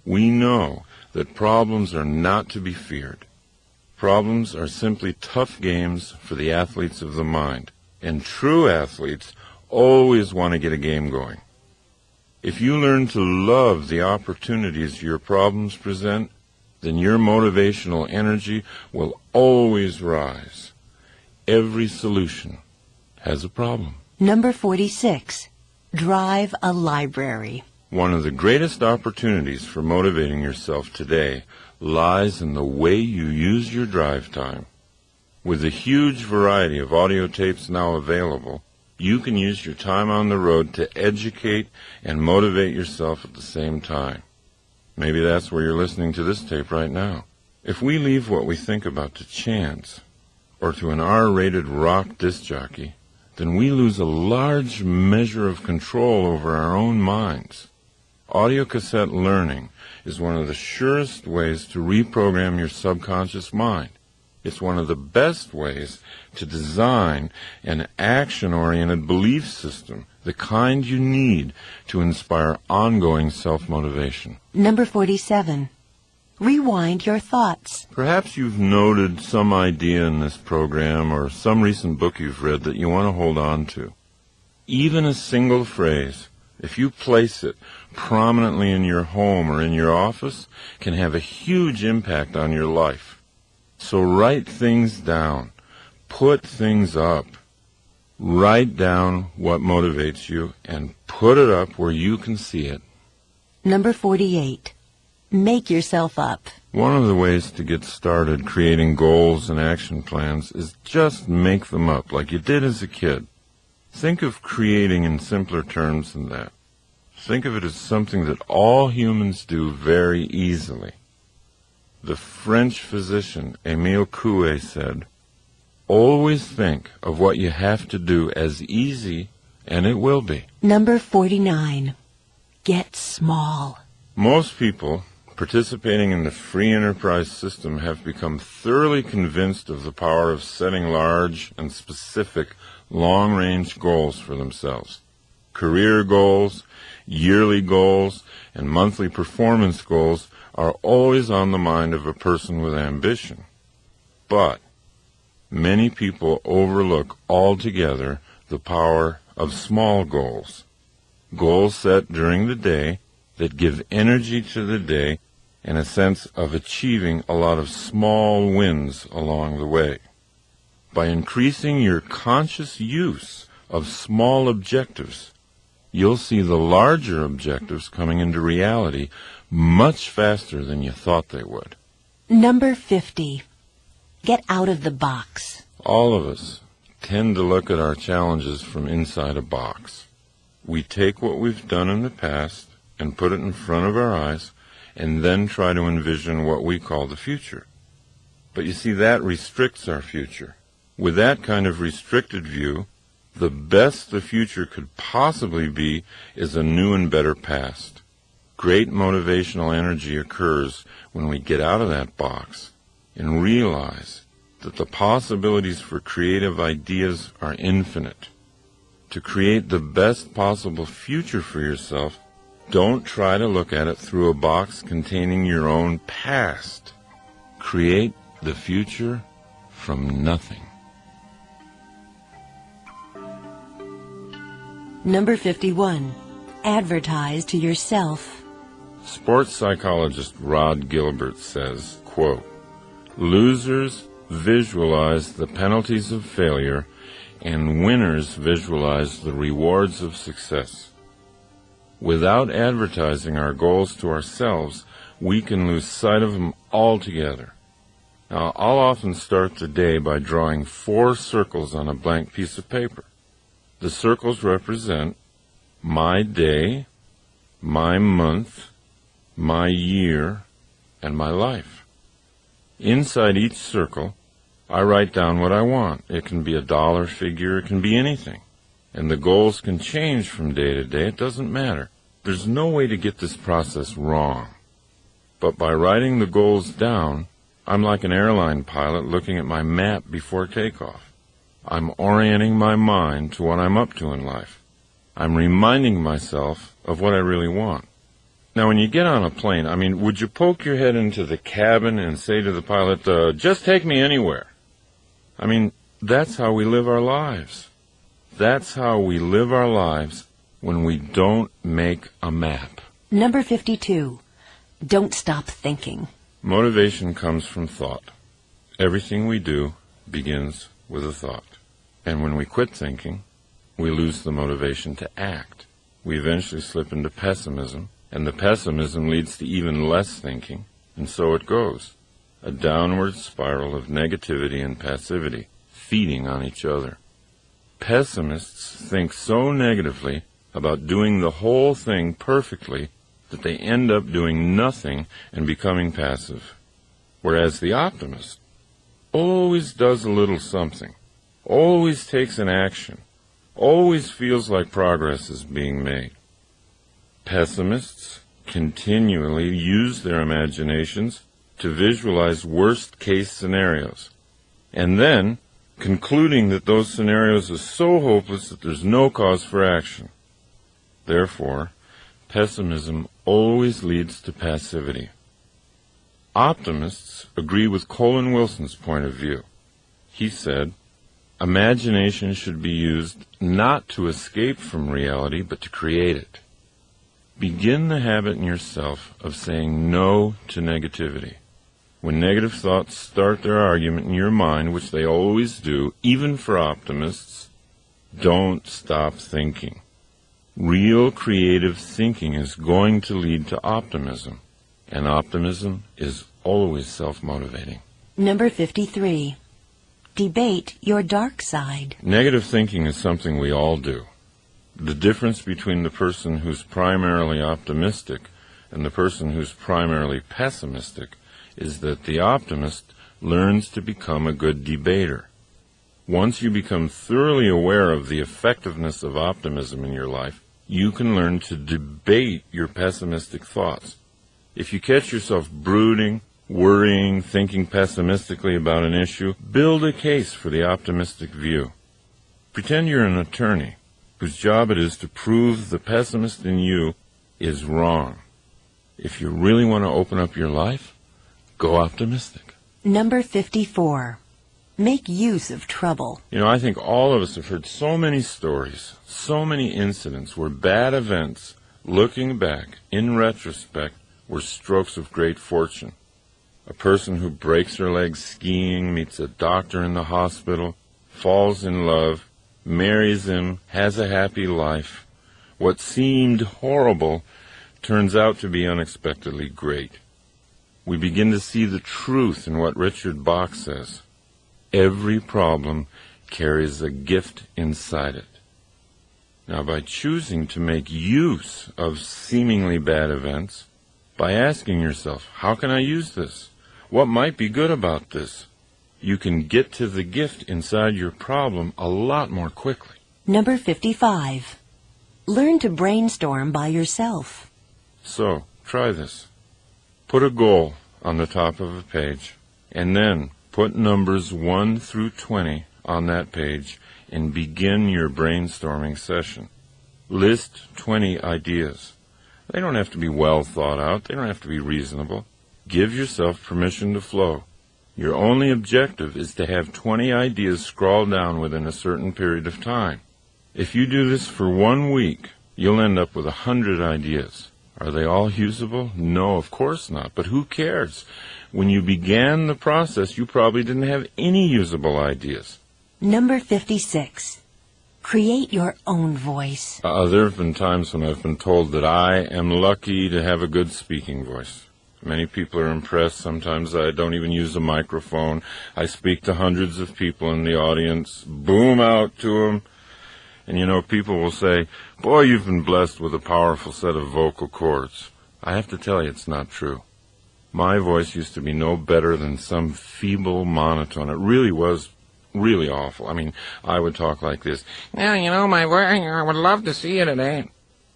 we know that problems are not to be feared. Problems are simply tough games for the athletes of the mind, and true athletes always want to get a game going. If you learn to love the opportunities your problems present, then your motivational energy will always rise. Every solution has a problem. Number 46. Drive a library. One of the greatest opportunities for motivating yourself today lies in the way you use your drive time. With the huge variety of audio tapes now available, you can use your time on the road to educate and motivate yourself at the same time. Maybe that's where you're listening to this tape right now. If we leave what we think about to chance, or to an R-rated rock disc jockey, then we lose a large measure of control over our own minds. Audio cassette learning is one of the surest ways to reprogram your subconscious mind. It's one of the best ways to design an action-oriented belief system, the kind you need to inspire ongoing self-motivation. Number 47. Rewind your thoughts. Perhaps you've noted some idea in this program or some recent book you've read that you want to hold on to. Even a single phrase, if you place it prominently in your home or in your office, can have a huge impact on your life. So write things down. Put things up. Write down what motivates you and put it up where you can see it. Number 48. Make yourself up. One of the ways to get started creating goals and action plans is just make them up like you did as a kid. Think of creating in simpler terms than that. Think of it as something that all humans do very easily. The French physician Émile Coué said, "Always think of what you have to do as easy, and it will be." Number 49. Get small. Most people participating in the free enterprise system have become thoroughly convinced of the power of setting large and specific long-range goals for themselves. Career goals, yearly goals, and monthly performance goals are always on the mind of a person with ambition. But many people overlook altogether the power of small goals. Goals set during the day that give energy to the day and a sense of achieving a lot of small wins along the way. By increasing your conscious use of small objectives, you'll see the larger objectives coming into reality much faster than you thought they would. Number 50. Get out of the box. All of us tend to look at our challenges from inside a box. We take what we've done in the past and put it in front of our eyes and then try to envision what we call the future. But you see, that restricts our future. With that kind of restricted view, the best the future could possibly be is a new and better past. Great motivational energy occurs when we get out of that box and realize that the possibilities for creative ideas are infinite. To create the best possible future for yourself, don't try to look at it through a box containing your own past. Create the future from nothing. Number 51. Advertise to yourself. Sports psychologist Rod Gilbert says, quote, "Losers visualize the penalties of failure and winners visualize the rewards of success. Without advertising our goals to ourselves, we can lose sight of them altogether." Now, I'll often start the day by drawing 4 circles on a blank piece of paper. The circles represent my day, my month, my year, and my life. Inside each circle, I write down what I want. It can be a dollar figure, it can be anything. And the goals can change from day to day. It doesn't matter. There's no way to get this process wrong. But by writing the goals down, I'm like an airline pilot looking at my map before takeoff. I'm orienting my mind to what I'm up to in life. I'm reminding myself of what I really want. Now, when you get on a plane, would you poke your head into the cabin and say to the pilot, just take me anywhere? That's how we live our lives. That's how we live our lives when we don't make a map. Number 52. Don't stop thinking. Motivation comes from thought. Everything we do begins with a thought. And when we quit thinking, we lose the motivation to act. We eventually slip into pessimism, and the pessimism leads to even less thinking, and so it goes. A downward spiral of negativity and passivity, feeding on each other. Pessimists think so negatively about doing the whole thing perfectly that they end up doing nothing and becoming passive. Whereas the optimist always does a little something, always takes an action, always feels like progress is being made. Pessimists continually use their imaginations to visualize worst-case scenarios, and then concluding that those scenarios are so hopeless that there's no cause for action. Therefore, pessimism always leads to passivity. Optimists agree with Colin Wilson's point of view. He said, "Imagination should be used not to escape from reality, but to create it." Begin the habit in yourself of saying no to negativity. When negative thoughts start their argument in your mind, which they always do, even for optimists, Don't stop thinking. Real creative thinking is going to lead to optimism, and optimism is always self-motivating. Number 53. Debate your dark side. Negative thinking is something we all do. The difference between the person who's primarily optimistic and the person who's primarily pessimistic is that the optimist learns to become a good debater. Once you become thoroughly aware of the effectiveness of optimism in your life, you can learn to debate your pessimistic thoughts. If you catch yourself brooding, worrying, thinking pessimistically about an issue, build a case for the optimistic view. Pretend you're an attorney whose job it is to prove the pessimist in you is wrong. If you really want to open up your life, go optimistic. Number 54. Make use of trouble. You know, I think all of us have heard so many stories, so many incidents where bad events, looking back, in retrospect, were strokes of great fortune. A person who breaks her leg skiing, meets a doctor in the hospital, falls in love, marries him, has a happy life. What seemed horrible turns out to be unexpectedly great. We begin to see the truth in what Richard Bach says. Every problem carries a gift inside it. Now, by choosing to make use of seemingly bad events, by asking yourself, how can I use this? What might be good about this? You can get to the gift inside your problem a lot more quickly. Number 55. Learn to brainstorm by yourself. So, try this. Put a goal on the top of a page, and then put numbers 1 through 20 on that page and begin your brainstorming session. List 20 ideas. They don't have to be well thought out. They don't have to be reasonable. Give yourself permission to flow. Your only objective is to have 20 ideas scrawled down within a certain period of time. If you do this for 1 week, you'll end up with 100 ideas. Are they all usable? No, of course not. But who cares? When you began the process, you probably didn't have any usable ideas. Number 56. Create your own voice. There have been times when I've been told that I am lucky to have a good speaking voice. Many people are impressed. Sometimes I don't even use a microphone. I speak to hundreds of people in the audience, boom out to them. And you know, people will say, boy, you've been blessed with a powerful set of vocal cords. I have to tell you, it's not true. My voice used to be no better than some feeble monotone. It really was really awful. I mean, I would talk like this. Now, you know, my voice, I would love to see you today.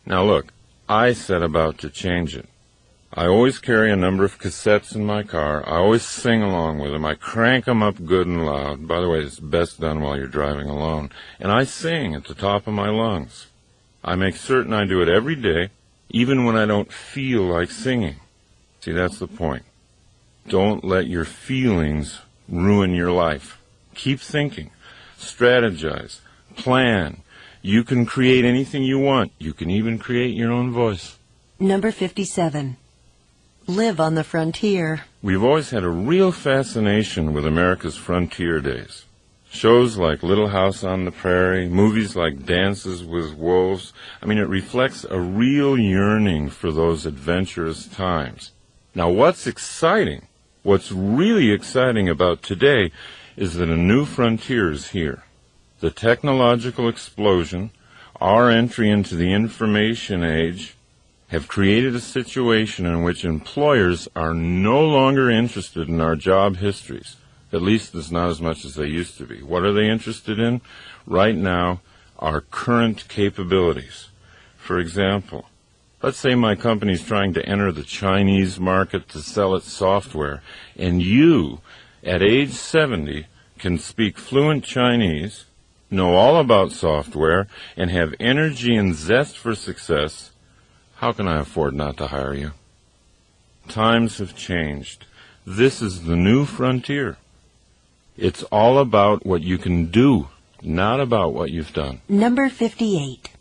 Now look, I set about to change it. I always carry a number of cassettes in my car. I always sing along with them. I crank them up good and loud. By the way, it's best done while you're driving alone. And I sing at the top of my lungs. I make certain I do it every day, even when I don't feel like singing. See, that's the point. Don't let your feelings ruin your life. Keep thinking. Strategize. Plan. You can create anything you want. You can even create your own voice. Number 57. Live on the frontier. We've always had a real fascination with America's frontier days. Shows like Little House on the Prairie, movies like Dances with Wolves. I mean, it reflects a real yearning for those adventurous times. Now, what's exciting, what's really exciting about today is that a new frontier is here. The technological explosion, our entry into the information age, have created a situation in which employers are no longer interested in our job histories. At least it's not as much as they used to be. What are they interested in? Right now, our current capabilities. For example, let's say my company's trying to enter the Chinese market to sell its software, and you, at age 70, can speak fluent Chinese, know all about software, and have energy and zest for success. How can I afford not to hire you? Times have changed. This is the new frontier. It's all about what you can do, not about what you've done. Number 58.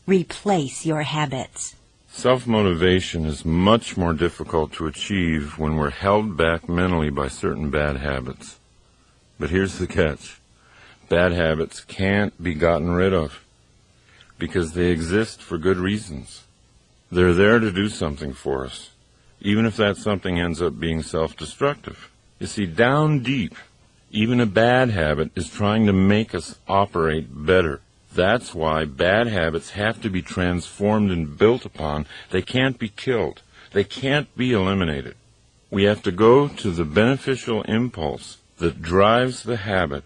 Replace your habits. Self-motivation is much more difficult to achieve when we're held back mentally by certain bad habits. But here's the catch. Bad habits can't be gotten rid of because they exist for good reasons. They're there to do something for us, even if that something ends up being self-destructive. You see, down deep, even a bad habit is trying to make us operate better. That's why bad habits have to be transformed and built upon. They can't be killed. They can't be eliminated. We have to go to the beneficial impulse that drives the habit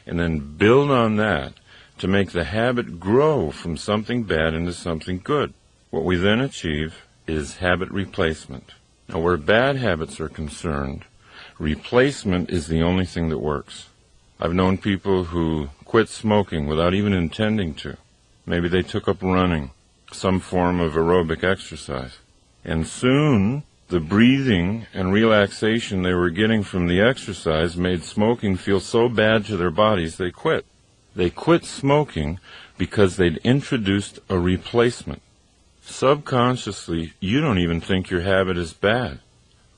and then build on that to make the habit grow from something bad into something good. What we then achieve is habit replacement. Now, where bad habits are concerned, replacement is the only thing that works. I've known people who quit smoking without even intending to. Maybe they took up running, some form of aerobic exercise. And soon, the breathing and relaxation they were getting from the exercise made smoking feel so bad to their bodies they quit. They quit smoking because they'd introduced a replacement. Subconsciously, you don't even think your habit is bad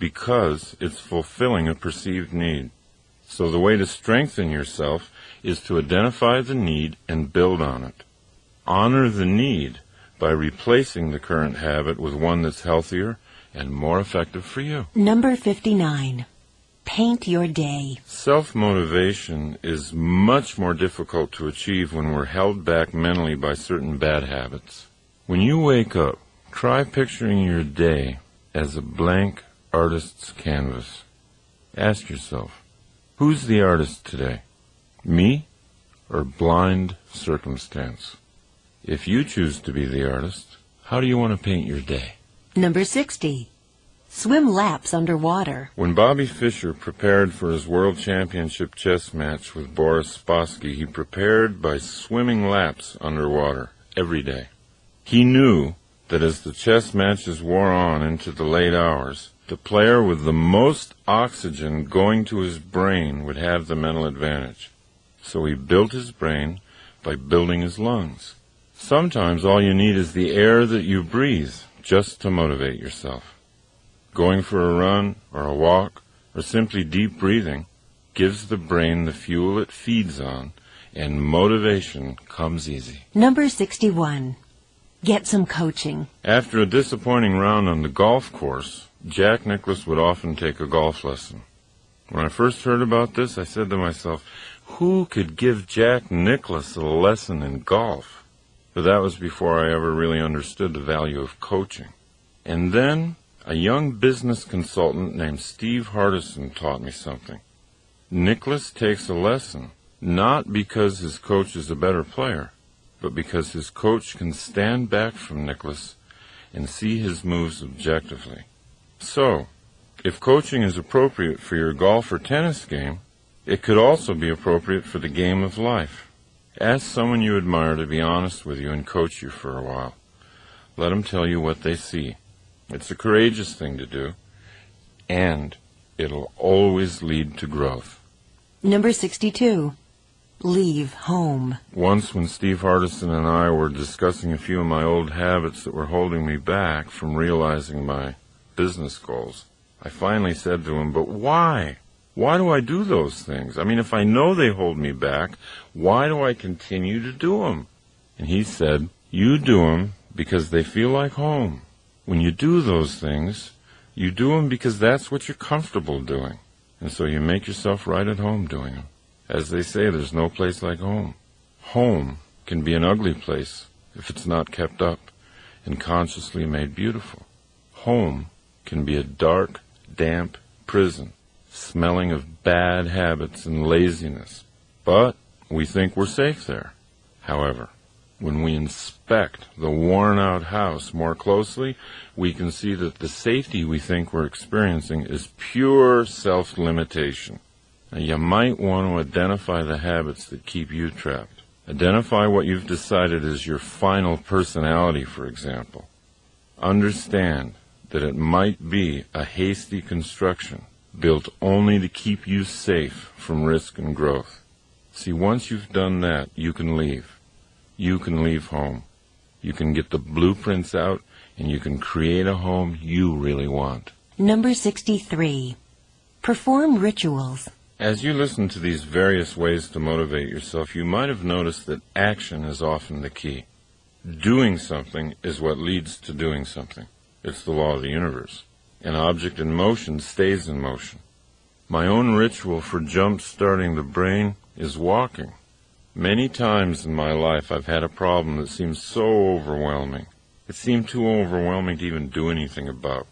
because it's fulfilling a perceived need. So the way to strengthen yourself is to identify the need and build on it. Honor the need by replacing the current habit with one that's healthier and more effective for you. Number 59. Paint your day. Self-motivation is much more difficult to achieve when we're held back mentally by certain bad habits. When you wake up, try picturing your day as a blank artist's canvas. Ask yourself, who's the artist today? Me or blind circumstance? If you choose to be the artist, how do you want to paint your day? Number 60. Swim laps underwater. When Bobby Fischer prepared for his World Championship chess match with Boris Spassky, he prepared by swimming laps underwater every day. He knew that as the chess matches wore on into the late hours, the player with the most oxygen going to his brain would have the mental advantage. So he built his brain by building his lungs. Sometimes all you need is the air that you breathe just to motivate yourself. Going for a run or a walk or simply deep breathing gives the brain the fuel it feeds on, and motivation comes easy. Number 61. Get some coaching. After a disappointing round on the golf course, Jack Nicklaus would often take a golf lesson. When I first heard about this, I said to myself, who could give Jack Nicklaus a lesson in golf? But that was before I ever really understood the value of coaching. And then a young business consultant named Steve Hardison taught me something. Nicklaus takes a lesson, not because his coach is a better player, but because his coach can stand back from Nicklaus and see his moves objectively. So, if coaching is appropriate for your golf or tennis game, it could also be appropriate for the game of life. Ask someone you admire to be honest with you and coach you for a while. Let them tell you what they see. It's a courageous thing to do, and it'll always lead to growth. Number 62. Leave home. Once when Steve Hardison and I were discussing a few of my old habits that were holding me back from realizing my business goals, I finally said to him, but why? Why do I do those things? I mean, if I know they hold me back, why do I continue to do them? And he said, you do them because they feel like home. When you do those things, you do them because that's what you're comfortable doing. And so you make yourself right at home doing them. As they say, there's no place like home. Home can be an ugly place if it's not kept up and consciously made beautiful. Home can be a dark, damp prison, smelling of bad habits and laziness. But we think we're safe there. However, when we inspect the worn-out house more closely, we can see that the safety we think we're experiencing is pure self-limitation. Now, you might want to identify the habits that keep you trapped. Identify what you've decided is your final personality, for example. Understand that it might be a hasty construction built only to keep you safe from risk and growth. See, once you've done that, you can leave. You can leave home. You can get the blueprints out, and you can create a home you really want. Number 63. Perform rituals. As you listen to these various ways to motivate yourself, you might have noticed that action is often the key. Doing something is what leads to doing something. It's the law of the universe. An object in motion stays in motion. My own ritual for jump-starting the brain is walking. Many times in my life I've had a problem that seemed so overwhelming. It seemed too overwhelming to even do anything about.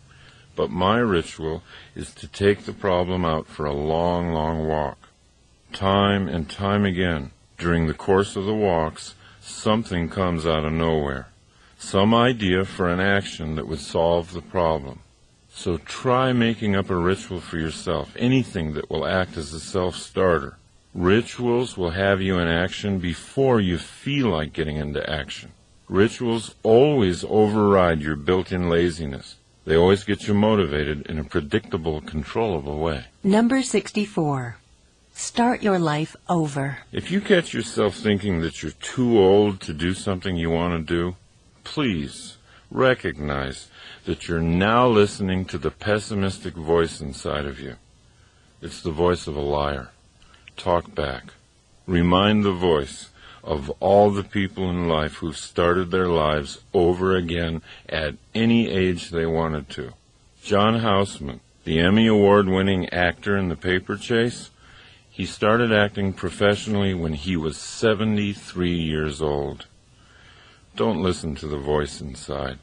But my ritual is to take the problem out for a long, long walk. Time and time again, during the course of the walks, something comes out of nowhere. Some idea for an action that would solve the problem. So try making up a ritual for yourself, anything that will act as a self-starter. Rituals will have you in action before you feel like getting into action. Rituals always override your built-in laziness. They always get you motivated in a predictable, controllable way. Number 64. Start your life over. If you catch yourself thinking that you're too old to do something you want to do, please recognize that you're now listening to the pessimistic voice inside of you. It's the voice of a liar. Talk back. Remind the voice of all the people in life who've started their lives over again at any age they wanted to. John Houseman, the Emmy Award-winning actor in The Paper Chase, he started acting professionally when he was 73 years old. Don't listen to the voice inside.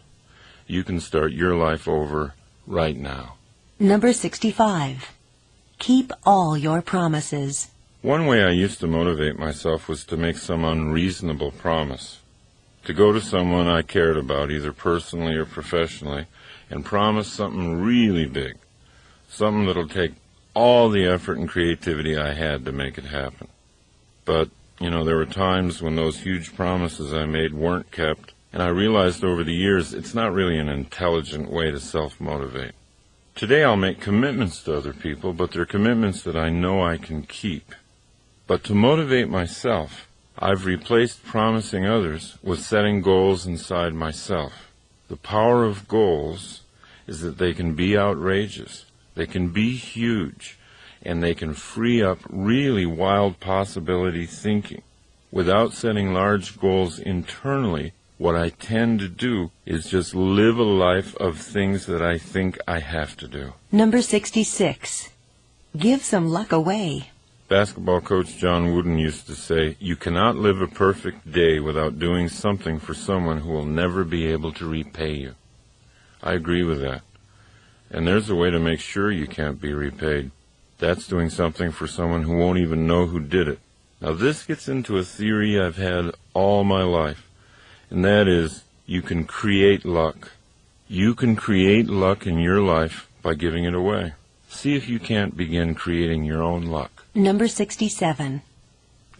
You can start your life over right now. Number 65. Keep all your promises. One way I used to motivate myself was to make some unreasonable promise. To go to someone I cared about, either personally or professionally, and promise something really big. Something that'll take all the effort and creativity I had to make it happen. But, there were times when those huge promises I made weren't kept, and I realized over the years it's not really an intelligent way to self-motivate. Today I'll make commitments to other people, but they're commitments that I know I can keep. But to motivate myself, I've replaced promising others with setting goals inside myself. The power of goals is that they can be outrageous, they can be huge, and they can free up really wild possibility thinking. Without setting large goals internally, what I tend to do is just live a life of things that I think I have to do. Number 66. Give some luck away. Basketball coach John Wooden used to say, "You cannot live a perfect day without doing something for someone who will never be able to repay you." I agree with that. And there's a way to make sure you can't be repaid. That's doing something for someone who won't even know who did it. Now this gets into a theory I've had all my life, and that is, you can create luck. You can create luck in your life by giving it away. See if you can't begin creating your own luck. Number 67.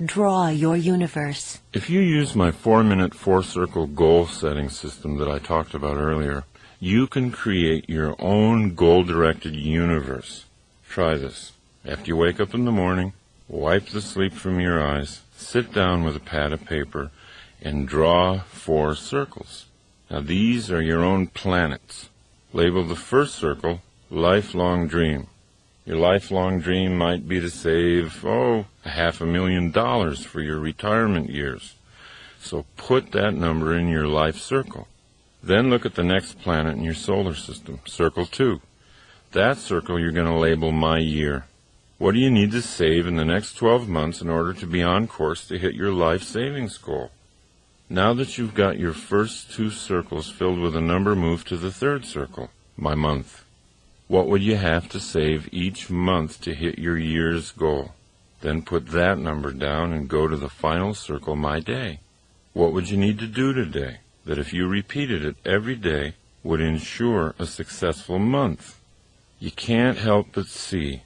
Draw your universe. If you use my 4-minute 4-circle goal-setting system that I talked about earlier, you can create your own goal-directed universe. Try this. After you wake up in the morning, wipe the sleep from your eyes, sit down with a pad of paper, and draw 4 circles. Now these are your own planets. Label the first circle, lifelong dream. Your lifelong dream might be to save, $500,000 for your retirement years. So put that number in your life circle. Then look at the next planet in your solar system, circle 2. That circle you're going to label my year. What do you need to save in the next 12 months in order to be on course to hit your life savings goal? Now that you've got your first 2 circles filled with a number, move to the third circle, my month. What would you have to save each month to hit your year's goal? Then put that number down and go to the final circle, my day. What would you need to do today that if you repeated it every day would ensure a successful month? You can't help but see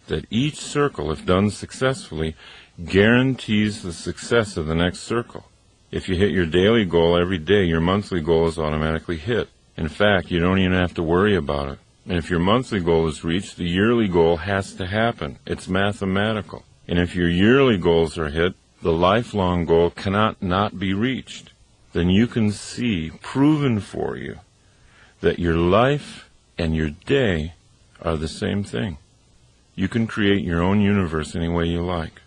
that each circle, if done successfully, guarantees the success of the next circle. If you hit your daily goal every day, your monthly goal is automatically hit. In fact, you don't even have to worry about it. And if your monthly goal is reached, the yearly goal has to happen. It's mathematical. And if your yearly goals are hit, the lifelong goal cannot not be reached. Then you can see, proven for you, that your life and your day are the same thing. You can create your own universe any way you like.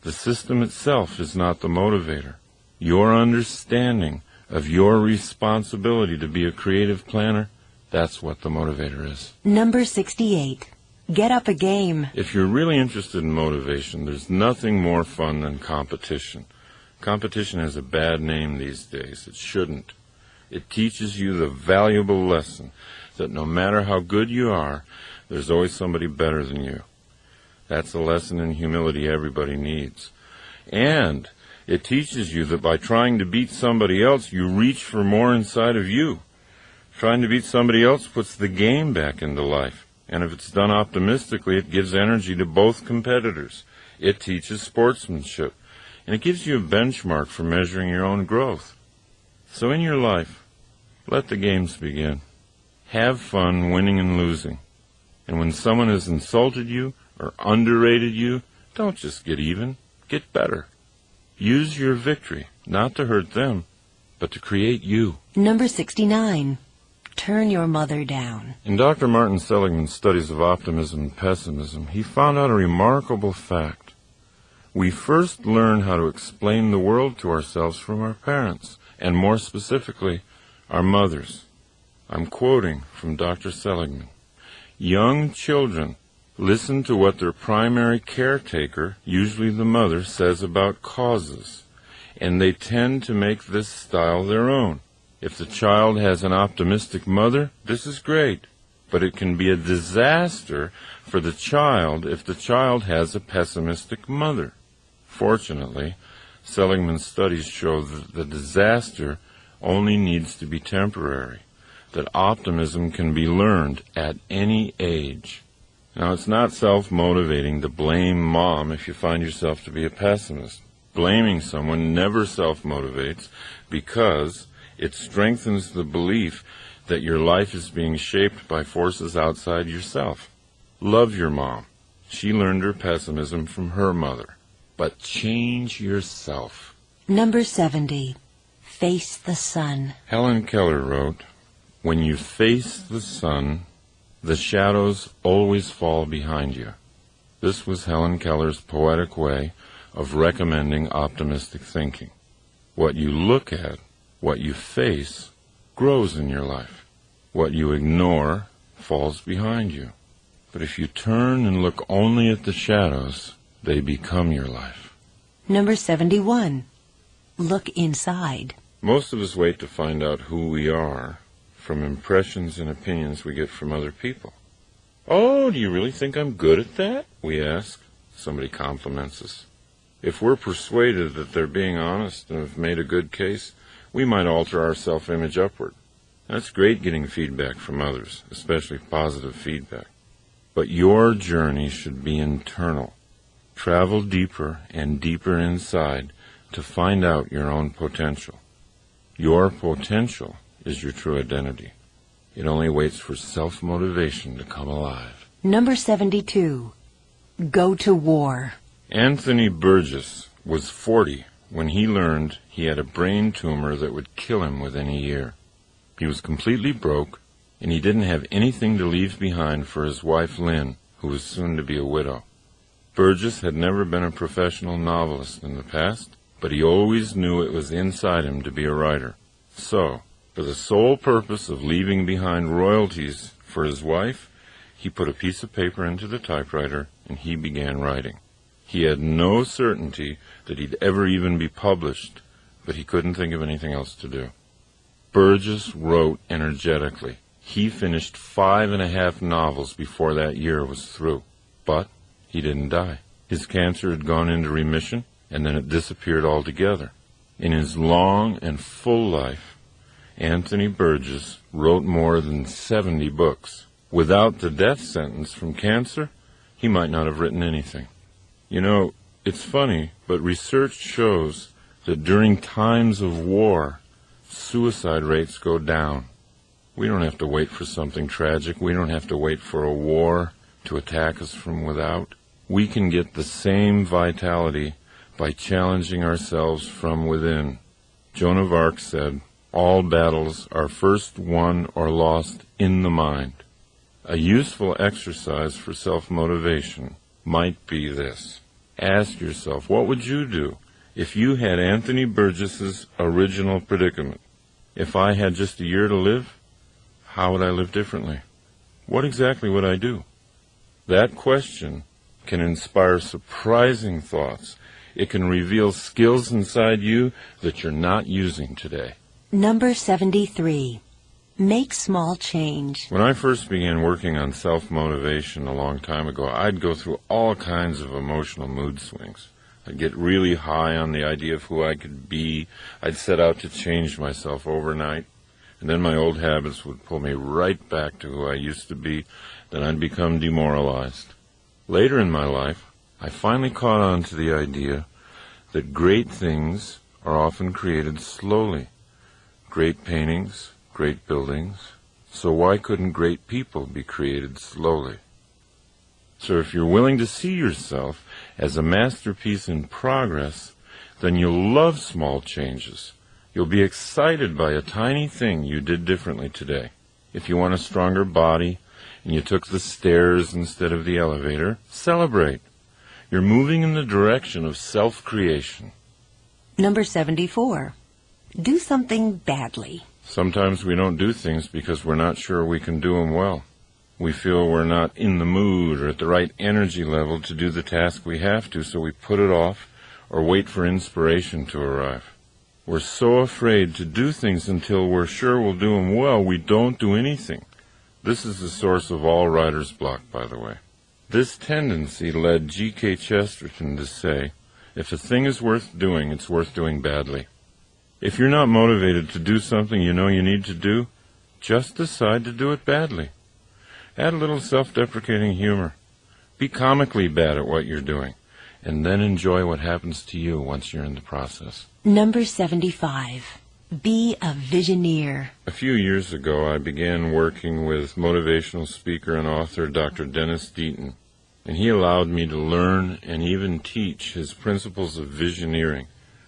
The system itself is not the motivator. Your understanding of your responsibility to be a creative planner, that's what the motivator is. Number 68. Get up a game. If you're really interested in motivation, there's nothing more fun than competition. Competition has a bad name these days. It shouldn't. It teaches you the valuable lesson that no matter how good you are, there's always somebody better than you. That's a lesson in humility everybody needs. And it teaches you that by trying to beat somebody else, you reach for more inside of you. Trying to beat somebody else puts the game back into life. And if it's done optimistically, it gives energy to both competitors. It teaches sportsmanship. And it gives you a benchmark for measuring your own growth. So in your life, let the games begin. Have fun winning and losing. And when someone has insulted you or underrated you, don't just get even, get better. Use your victory, not to hurt them, but to create you. Number 69. Turn your mother down. In Dr. Martin Seligman's studies of optimism and pessimism, he found out a remarkable fact. We first learn how to explain the world to ourselves from our parents, and more specifically, our mothers. I'm quoting from Dr. Seligman. Young children listen to what their primary caretaker, usually the mother, says about causes, and they tend to make this style their own. If the child has an optimistic mother, this is great, but it can be a disaster for the child if the child has a pessimistic mother. Fortunately, Seligman's studies show that the disaster only needs to be temporary, that optimism can be learned at any age. Now, it's not self-motivating to blame mom if you find yourself to be a pessimist. Blaming someone never self-motivates because it strengthens the belief that your life is being shaped by forces outside yourself. Love your mom. She learned her pessimism from her mother. But change yourself. Number 70. Face the sun. Helen Keller wrote, "When you face the sun, the shadows always fall behind you." This was Helen Keller's poetic way of recommending optimistic thinking. What you look at, what you face, grows in your life. What you ignore falls behind you. But if you turn and look only at the shadows, they become your life. Number 71. Look inside. Most of us wait to find out who we are from impressions and opinions we get from other people. "Oh, do you really think I'm good at that?" we ask. Somebody compliments us. If we're persuaded that they're being honest and have made a good case, we might alter our self-image upward. That's great getting feedback from others, especially positive feedback. But your journey should be internal. Travel deeper and deeper inside to find out your own potential. Your potential is your true identity. It only waits for self-motivation to come alive. Number 72. Go to war. Anthony Burgess was 40 when he learned he had a brain tumor that would kill him within a year. He was completely broke, and he didn't have anything to leave behind for his wife Lynn, who was soon to be a widow. Burgess had never been a professional novelist in the past, but he always knew it was inside him to be a writer. So, for the sole purpose of leaving behind royalties for his wife, he put a piece of paper into the typewriter and he began writing. He had no certainty that he'd ever even be published, but he couldn't think of anything else to do. Burgess wrote energetically. He finished 5.5 novels before that year was through, but he didn't die. His cancer had gone into remission, and then it disappeared altogether. In his long and full life, Anthony Burgess wrote more than 70 books. Without the death sentence from cancer, he might not have written anything. You know, it's funny, but research shows that during times of war, suicide rates go down. We don't have to wait for something tragic. We don't have to wait for a war to attack us from without. We can get the same vitality by challenging ourselves from within. Joan of Arc said, "All battles are first won or lost in the mind." A useful exercise for self-motivation might be this. Ask yourself, what would you do if you had Anthony Burgess's original predicament? If I had just a year to live, how would I live differently? What exactly would I do? That question can inspire surprising thoughts. It can reveal skills inside you that you're not using today. Number 73. Make small change. When I first began working on self-motivation a long time ago, I'd go through all kinds of emotional mood swings. I'd get really high on the idea of who I could be. I'd set out to change myself overnight. And then my old habits would pull me right back to who I used to be. Then I'd become demoralized. Later in my life, I finally caught on to the idea that great things are often created slowly. Great paintings, great buildings. So why couldn't great people be created slowly? So if you're willing to see yourself as a masterpiece in progress, then you'll love small changes. You'll be excited by a tiny thing you did differently today. If you want a stronger body and you took the stairs instead of the elevator, celebrate. You're moving in the direction of self-creation. Number 74. Do something badly. Sometimes we don't do things because we're not sure we can do them well. We feel we're not in the mood or at the right energy level to do the task we have to, so we put it off or wait for inspiration to arrive. We're so afraid to do things until we're sure we'll do them well, we don't do anything. This is the source of all writer's block, by the way. This tendency led G.K. Chesterton to say, if a thing is worth doing, it's worth doing badly. If you're not motivated to do something you know you need to do, just decide to do it badly. Add a little self-deprecating humor. Be comically bad at what you're doing, and then enjoy what happens to you once you're in the process. Number 75. Be a visioneer. A few years ago, I began working with motivational speaker and author Dr. Dennis Deaton, and he allowed me to learn and even teach his principles of visioneering,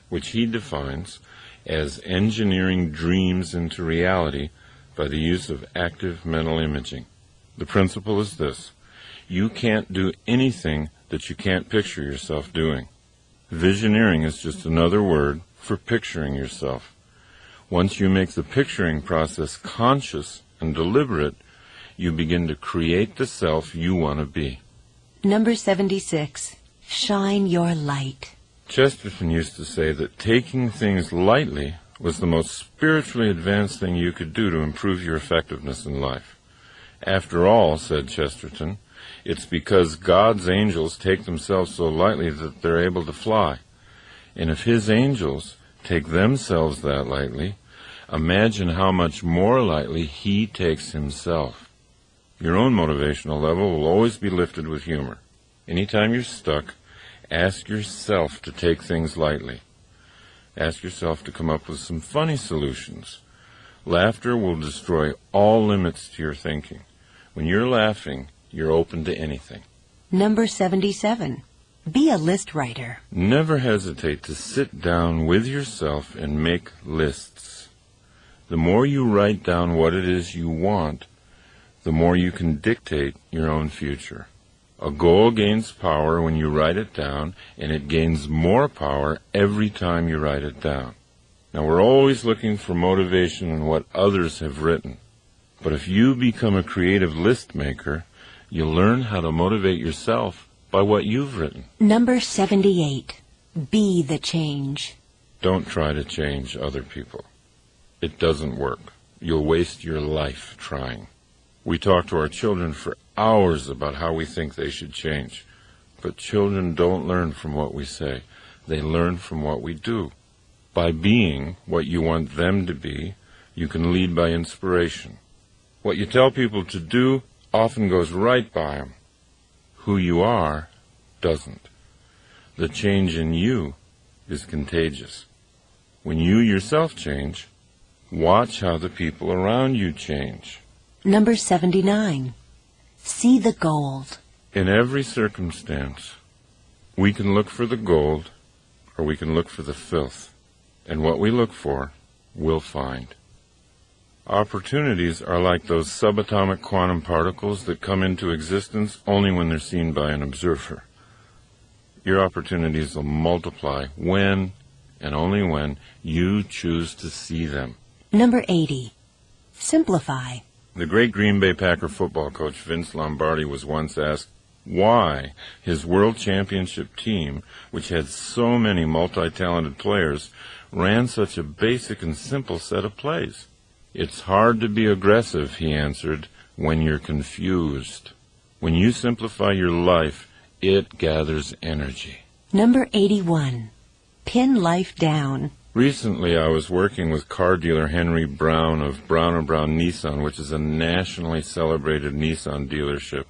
which he defines as engineering dreams into reality by the use of active mental imaging. The principle is this: you can't do anything that you can't picture yourself doing. Visioneering is just another word for picturing yourself. Once you make the picturing process conscious and deliberate, you begin to create the self you want to be. Number 76. Shine your light. Chesterton used to say that taking things lightly was the most spiritually advanced thing you could do to improve your effectiveness in life. After all, said Chesterton, it's because God's angels take themselves so lightly that they're able to fly. And if His angels take themselves that lightly, imagine how much more lightly He takes Himself. Your own motivational level will always be lifted with humor. Anytime you're stuck, ask yourself to take things lightly. Ask yourself to come up with some funny solutions. Laughter will destroy all limits to your thinking. When you're laughing, you're open to anything. Number 77. Be a list writer. Never hesitate to sit down with yourself and make lists. The more you write down what it is you want, the more you can dictate your own future. A goal gains power when you write it down, and it gains more power every time you write it down. Now, we're always looking for motivation in what others have written. But if you become a creative list maker, you'll learn how to motivate yourself by what you've written. Number 78. Be the change. Don't try to change other people. It doesn't work. You'll waste your life trying. We talk to our children for hours about how we think they should change. But children don't learn from what we say. They learn from what we do. By being what you want them to be, you can lead by inspiration. What you tell people to do often goes right by them. Who you are doesn't. The change in you is contagious. When you yourself change, watch how the people around you change. Number 79. See the gold. In every circumstance, we can look for the gold or we can look for the filth. And what we look for, we'll find. Opportunities are like those subatomic quantum particles that come into existence only when they're seen by an observer. Your opportunities will multiply when, and only when, you choose to see them. Number 80. Simplify. The great Green Bay Packer football coach Vince Lombardi was once asked why his world championship team, which had so many multi-talented players, ran such a basic and simple set of plays. "It's hard to be aggressive," he answered, "when you're confused. When you simplify your life, it gathers energy." Number 81. Pin life down. Recently, I was working with car dealer Henry Brown of Brown & Brown Nissan, which is a nationally celebrated Nissan dealership.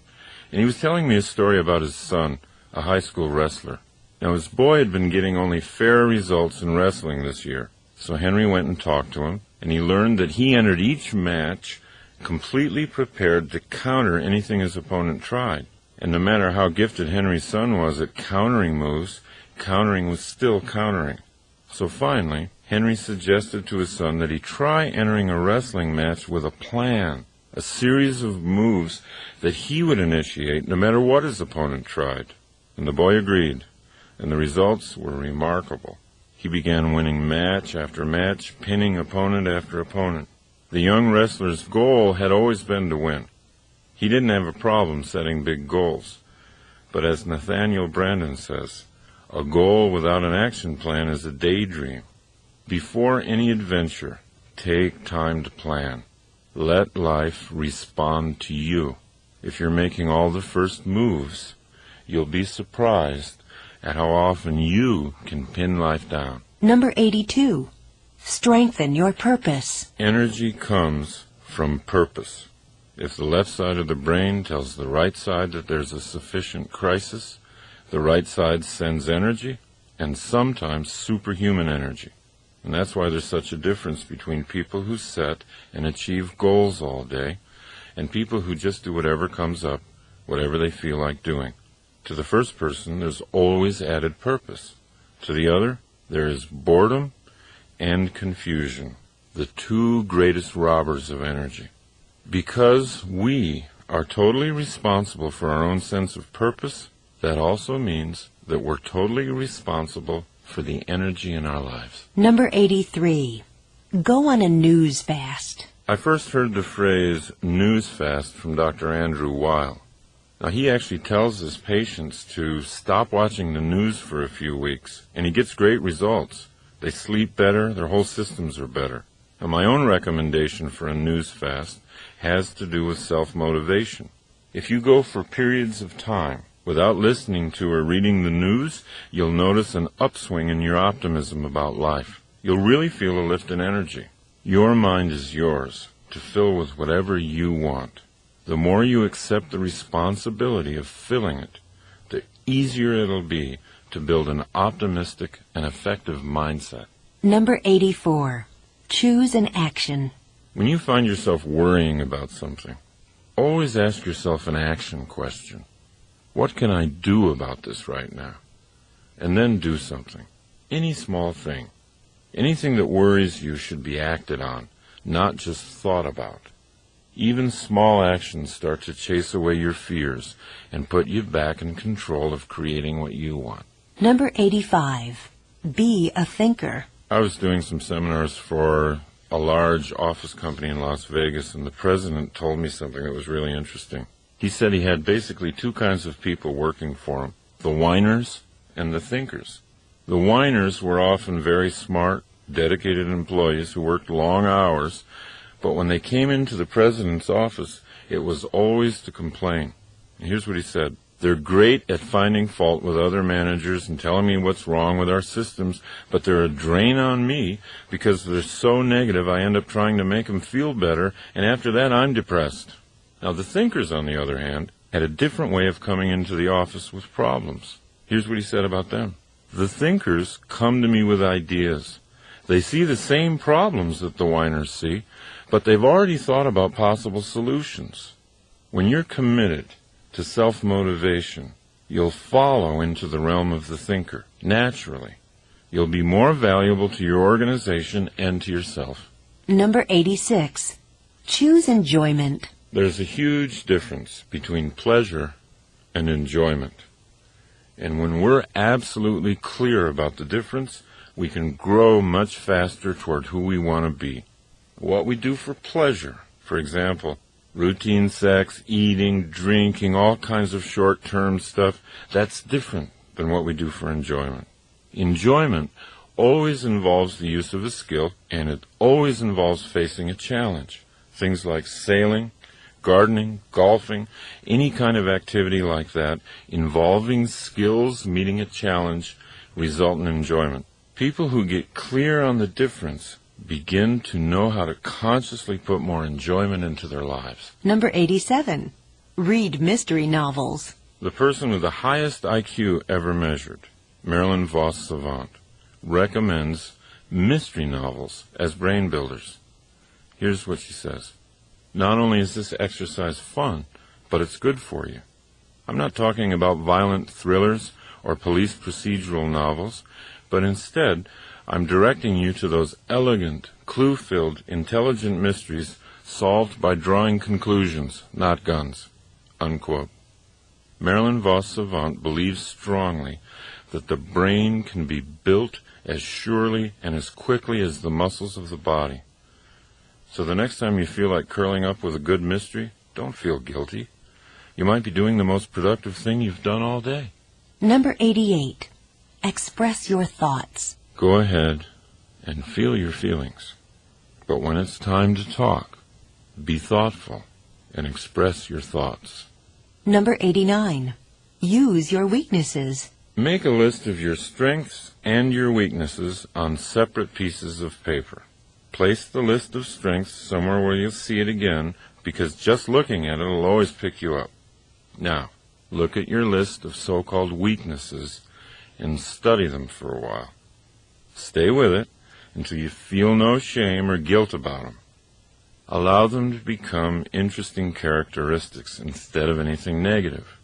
And he was telling me a story about his son, a high school wrestler. Now, his boy had been getting only fair results in wrestling this year. So Henry went and talked to him, and he learned that he entered each match completely prepared to counter anything his opponent tried. And no matter how gifted Henry's son was at countering moves, countering was still countering. So finally, Henry suggested to his son that he try entering a wrestling match with a plan, a series of moves that he would initiate no matter what his opponent tried. And the boy agreed, and the results were remarkable. He began winning match after match, pinning opponent after opponent. The young wrestler's goal had always been to win. He didn't have a problem setting big goals. But as Nathaniel Brandon says, a goal without an action plan is a daydream. Before any adventure, take time to plan. Let life respond to you. If you're making all the first moves, you'll be surprised at how often you can pin life down. Number 82. Strengthen your purpose. Energy comes from purpose. If the left side of the brain tells the right side that there's a sufficient crisis, the right side sends energy, and sometimes superhuman energy. And that's why there's such a difference between people who set and achieve goals all day and people who just do whatever comes up, whatever they feel like doing. To the first person, there's always added purpose. To the other, there is boredom and confusion, the two greatest robbers of energy. Because we are totally responsible for our own sense of purpose, that also means that we're totally responsible for the energy in our lives. Number 83. Go on a news fast. I first heard the phrase news fast from Dr. Andrew Weil. Now, he actually tells his patients to stop watching the news for a few weeks, and he gets great results. They sleep better, their whole systems are better. Now, my own recommendation for a news fast has to do with self-motivation. If you go for periods of time without listening to or reading the news, you'll notice an upswing in your optimism about life. You'll really feel a lift in energy. Your mind is yours to fill with whatever you want. The more you accept the responsibility of filling it, the easier it'll be to build an optimistic and effective mindset. Number 84. Choose an action. When you find yourself worrying about something, always ask yourself an action question. What can I do about this right now? And then do something. Any small thing. Anything that worries you should be acted on, not just thought about. Even small actions start to chase away your fears and put you back in control of creating what you want. Number 85. Be a thinker. I was doing some seminars for a large office company in Las Vegas, and the president told me something that was really interesting. He said he had basically two kinds of people working for him, the whiners and the thinkers. The whiners were often very smart, dedicated employees who worked long hours, but when they came into the president's office, it was always to complain. And here's what he said: "They're great at finding fault with other managers and telling me what's wrong with our systems, but they're a drain on me because they're so negative I end up trying to make them feel better, and after that I'm depressed." Now, the thinkers, on the other hand, had a different way of coming into the office with problems. Here's what he said about them. "The thinkers come to me with ideas. They see the same problems that the whiners see, but they've already thought about possible solutions. When you're committed to self-motivation, you'll follow into the realm of the thinker, naturally. You'll be more valuable to your organization and to yourself." Number 86. Choose enjoyment. There's a huge difference between pleasure and enjoyment. And when we're absolutely clear about the difference, we can grow much faster toward who we want to be. What we do for pleasure, for example, routine sex, eating, drinking, all kinds of short-term stuff, that's different than what we do for enjoyment. Enjoyment always involves the use of a skill, and it always involves facing a challenge. Things like sailing, gardening, golfing, any kind of activity like that involving skills meeting a challenge result in enjoyment. People who get clear on the difference begin to know how to consciously put more enjoyment into their lives. Number 87. Read mystery novels. The person with the highest IQ ever measured, Marilyn Vos Savant, recommends mystery novels as brain builders. Here's what she says. Not only is this exercise fun, but it's good for you. I'm not talking about violent thrillers or police procedural novels, but instead I'm directing you to those elegant, clue-filled, intelligent mysteries solved by drawing conclusions, not guns." Unquote. Marilyn Vos Savant believes strongly that the brain can be built as surely and as quickly as the muscles of the body. So the next time you feel like curling up with a good mystery, don't feel guilty. You might be doing the most productive thing you've done all day. Number 88. Express your thoughts. Go ahead and feel your feelings. But when it's time to talk, be thoughtful and express your thoughts. Number 89. Use your weaknesses. Make a list of your strengths and your weaknesses on separate pieces of paper. Place the list of strengths somewhere where you'll see it again, because just looking at it will always pick you up. Now, look at your list of so-called weaknesses and study them for a while. Stay with it until you feel no shame or guilt about them. Allow them to become interesting characteristics instead of anything negative.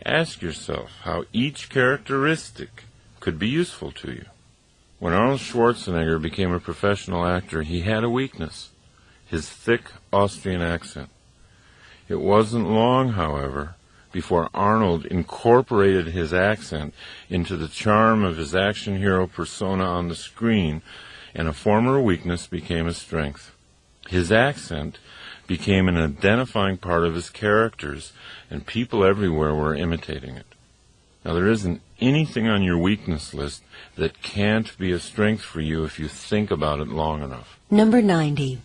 Ask yourself how each characteristic could be useful to you. When Arnold Schwarzenegger became a professional actor, he had a weakness, his thick Austrian accent. It wasn't long, however, before Arnold incorporated his accent into the charm of his action hero persona on the screen, and a former weakness became a strength. His accent became an identifying part of his characters, and people everywhere were imitating it. Now, there isn't anything on your weakness list that can't be a strength for you if you think about it long enough. Number 90.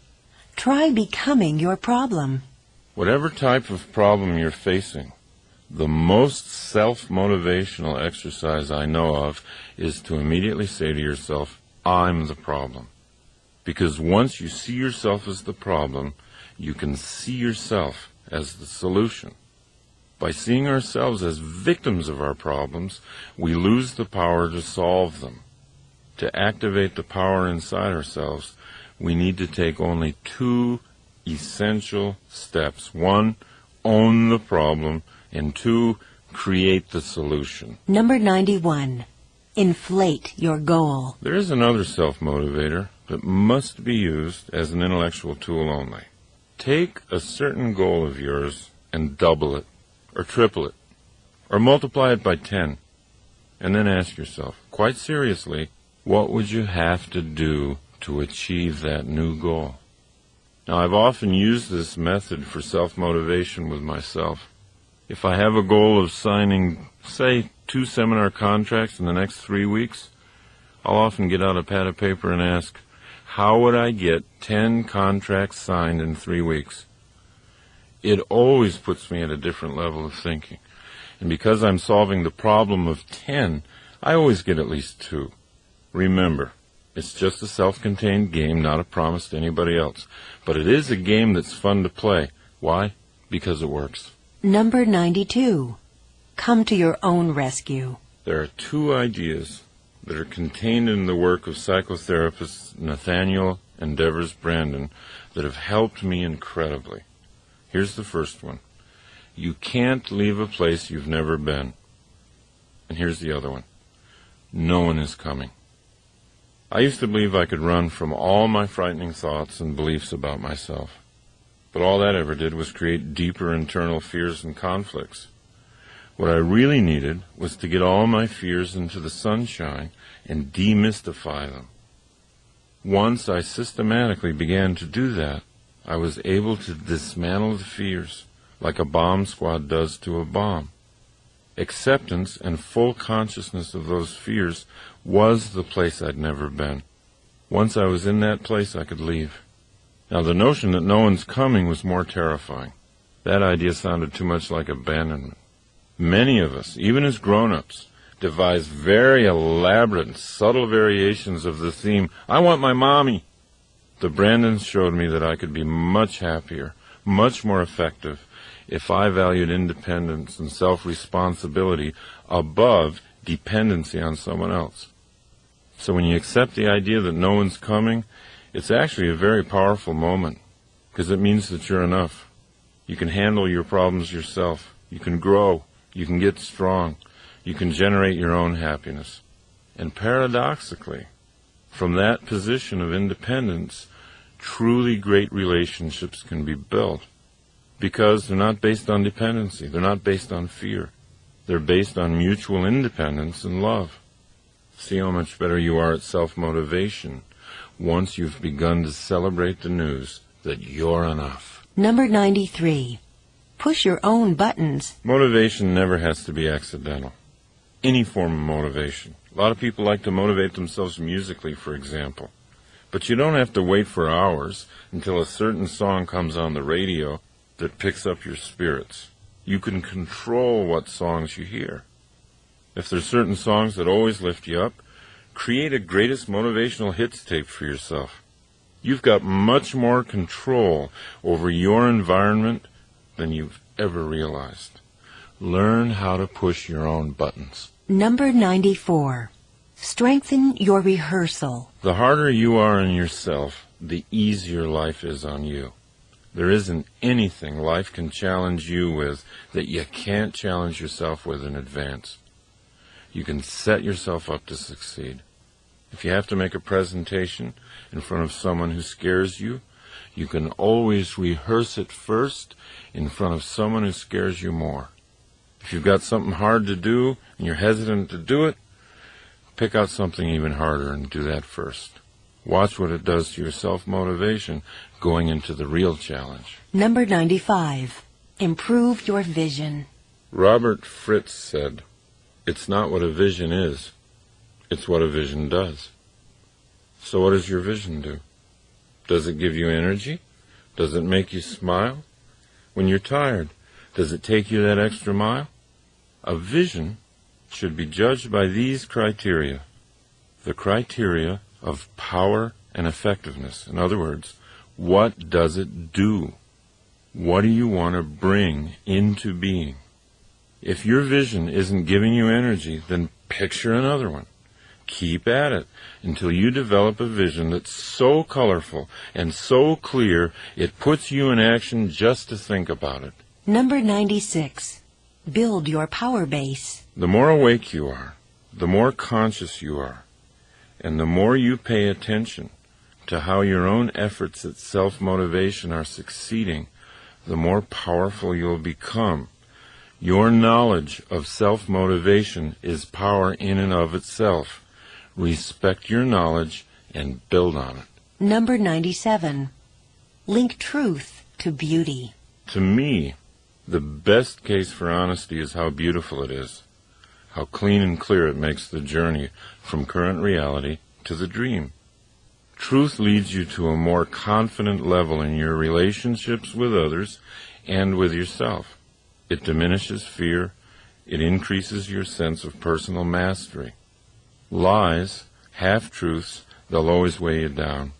Try becoming your problem. Whatever type of problem you're facing, the most self-motivational exercise I know of is to immediately say to yourself, I'm the problem. Because once you see yourself as the problem, you can see yourself as the solution. By seeing ourselves as victims of our problems, we lose the power to solve them. To activate the power inside ourselves, we need to take only two essential steps. One, own the problem, and two, create the solution. Number 91. Inflate your goal. There is another self-motivator that must be used as an intellectual tool only. Take a certain goal of yours and double it, or triple it, or multiply it by 10, and then ask yourself, quite seriously, what would you have to do to achieve that new goal? Now, I've often used this method for self-motivation with myself. If I have a goal of signing, say, 2 seminar contracts in the next 3 weeks, I'll often get out a pad of paper and ask, how would I get 10 contracts signed in 3 weeks? It always puts me at a different level of thinking. And because I'm solving the problem of 10, I always get at least 2. Remember, it's just a self-contained game, not a promise to anybody else. But it is a game that's fun to play. Why? Because it works. Number 92. Come to your own rescue. There are 2 ideas that are contained in the work of psychotherapists Nathaniel and Devers Brandon that have helped me incredibly. Here's the first one. You can't leave a place you've never been. And here's the other one. No one is coming. I used to believe I could run from all my frightening thoughts and beliefs about myself. But all that ever did was create deeper internal fears and conflicts. What I really needed was to get all my fears into the sunshine and demystify them. Once I systematically began to do that, I was able to dismantle the fears like a bomb squad does to a bomb. Acceptance and full consciousness of those fears was the place I'd never been. Once I was in that place, I could leave. Now, the notion that no one's coming was more terrifying. That idea sounded too much like abandonment. Many of us, even as grown-ups, devise very elaborate and subtle variations of the theme, I want my mommy. The Brandons showed me that I could be much happier, much more effective, if I valued independence and self-responsibility above dependency on someone else. So when you accept the idea that no one's coming, it's actually a very powerful moment, because it means that you're enough. You can handle your problems yourself. You can grow. You can get strong. You can generate your own happiness. And paradoxically, from that position of independence, truly great relationships can be built, because they're not based on dependency. They're not based on fear. They're based on mutual independence and love. See how much better you are at self-motivation once you've begun to celebrate the news that you're enough. Number 93. Push your own buttons. Motivation never has to be accidental. Any form of motivation. A lot of people like to motivate themselves musically, for example. But you don't have to wait for hours until a certain song comes on the radio that picks up your spirits. You can control what songs you hear. If there's certain songs that always lift you up, create a greatest motivational hits tape for yourself. You've got much more control over your environment than you've ever realized. Learn how to push your own buttons. Number 94. Strengthen your rehearsal. The harder you are on yourself, the easier life is on you. There isn't anything life can challenge you with that you can't challenge yourself with in advance. You can set yourself up to succeed. If you have to make a presentation in front of someone who scares you, you can always rehearse it first in front of someone who scares you more. If you've got something hard to do and you're hesitant to do it, pick out something even harder and do that first. Watch what it does to your self-motivation going into the real challenge. Number 95. Improve your vision. Robert Fritz said, "It's not what a vision is, it's what a vision does." So what does your vision do? Does it give you energy? Does it make you smile? When you're tired, does it take you that extra mile? A vision should be judged by these criteria. The criteria of power and effectiveness. In other words, what does it do? What do you want to bring into being? If your vision isn't giving you energy, then picture another one. Keep at it until you develop a vision that's so colorful and so clear it puts you in action just to think about it. Number 96. Build your power base. The more awake you are, the more conscious you are, and the more you pay attention to how your own efforts at self-motivation are succeeding, the more powerful you'll become. Your knowledge of self-motivation is power in and of itself. Respect your knowledge and build on it. Number 97. Link truth to beauty. To me, the best case for honesty is how beautiful it is, how clean and clear it makes the journey from current reality to the dream. Truth leads you to a more confident level in your relationships with others and with yourself. It diminishes fear. It increases your sense of personal mastery. Lies, half-truths, they'll always weigh you down,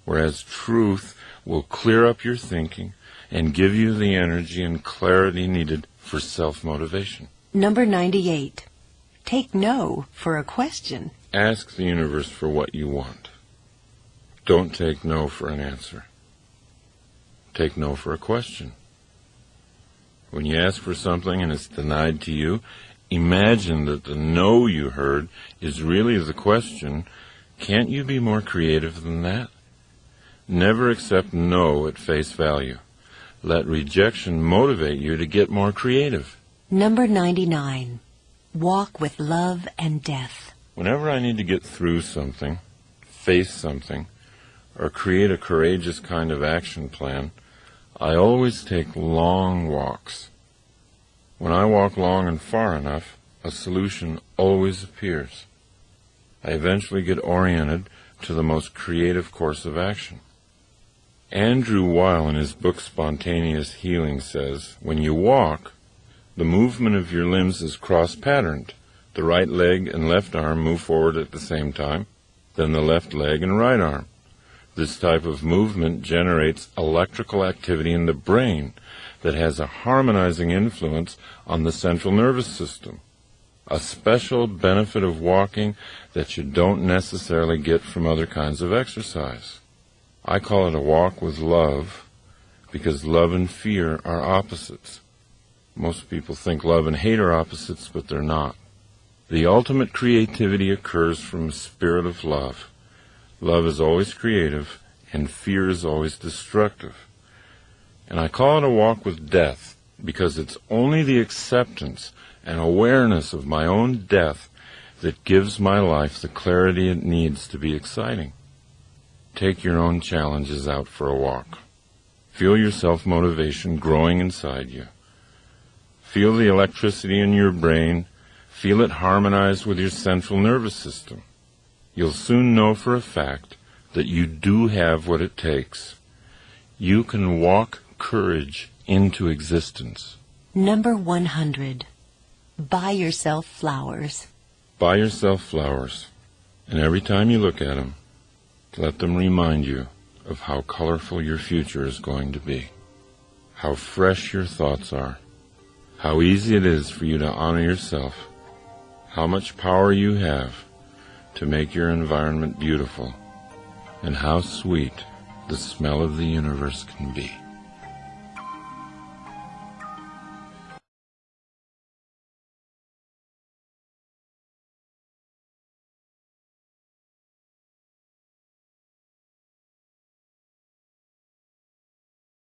whereas truth will clear up your thinking and give you the energy and clarity needed for self-motivation. Number 98. Take no for a question. Ask the universe for what you want. Don't take no for an answer. Take no for a question. When you ask for something and it's denied to you, imagine that the no you heard is really the question. Can't you be more creative than that? Never accept no at face value. Let rejection motivate you to get more creative. Number 99. Walk with love and death. Whenever I need to get through something, face something, or create a courageous kind of action plan, I always take long walks. When I walk long and far enough, a solution always appears. I eventually get oriented to the most creative course of action. Andrew Weil, in his book Spontaneous Healing, says, when you walk, the movement of your limbs is cross-patterned. The right leg and left arm move forward at the same time, then the left leg and right arm. This type of movement generates electrical activity in the brain that has a harmonizing influence on the central nervous system, a special benefit of walking that you don't necessarily get from other kinds of exercise. I call it a walk with love because love and fear are opposites. Most people think love and hate are opposites, but they're not. The ultimate creativity occurs from a spirit of love. Love is always creative, and fear is always destructive. And I call it a walk with death because it's only the acceptance and awareness of my own death that gives my life the clarity it needs to be exciting. Take your own challenges out for a walk. Feel your self-motivation growing inside you. Feel the electricity in your brain. Feel it harmonize with your central nervous system. You'll soon know for a fact that you do have what it takes. You can walk courage into existence. Number 100. Buy yourself flowers. Buy yourself flowers, and every time you look at them, let them remind you of how colorful your future is going to be, how fresh your thoughts are, how easy it is for you to honor yourself, how much power you have to make your environment beautiful, and how sweet the smell of the universe can be.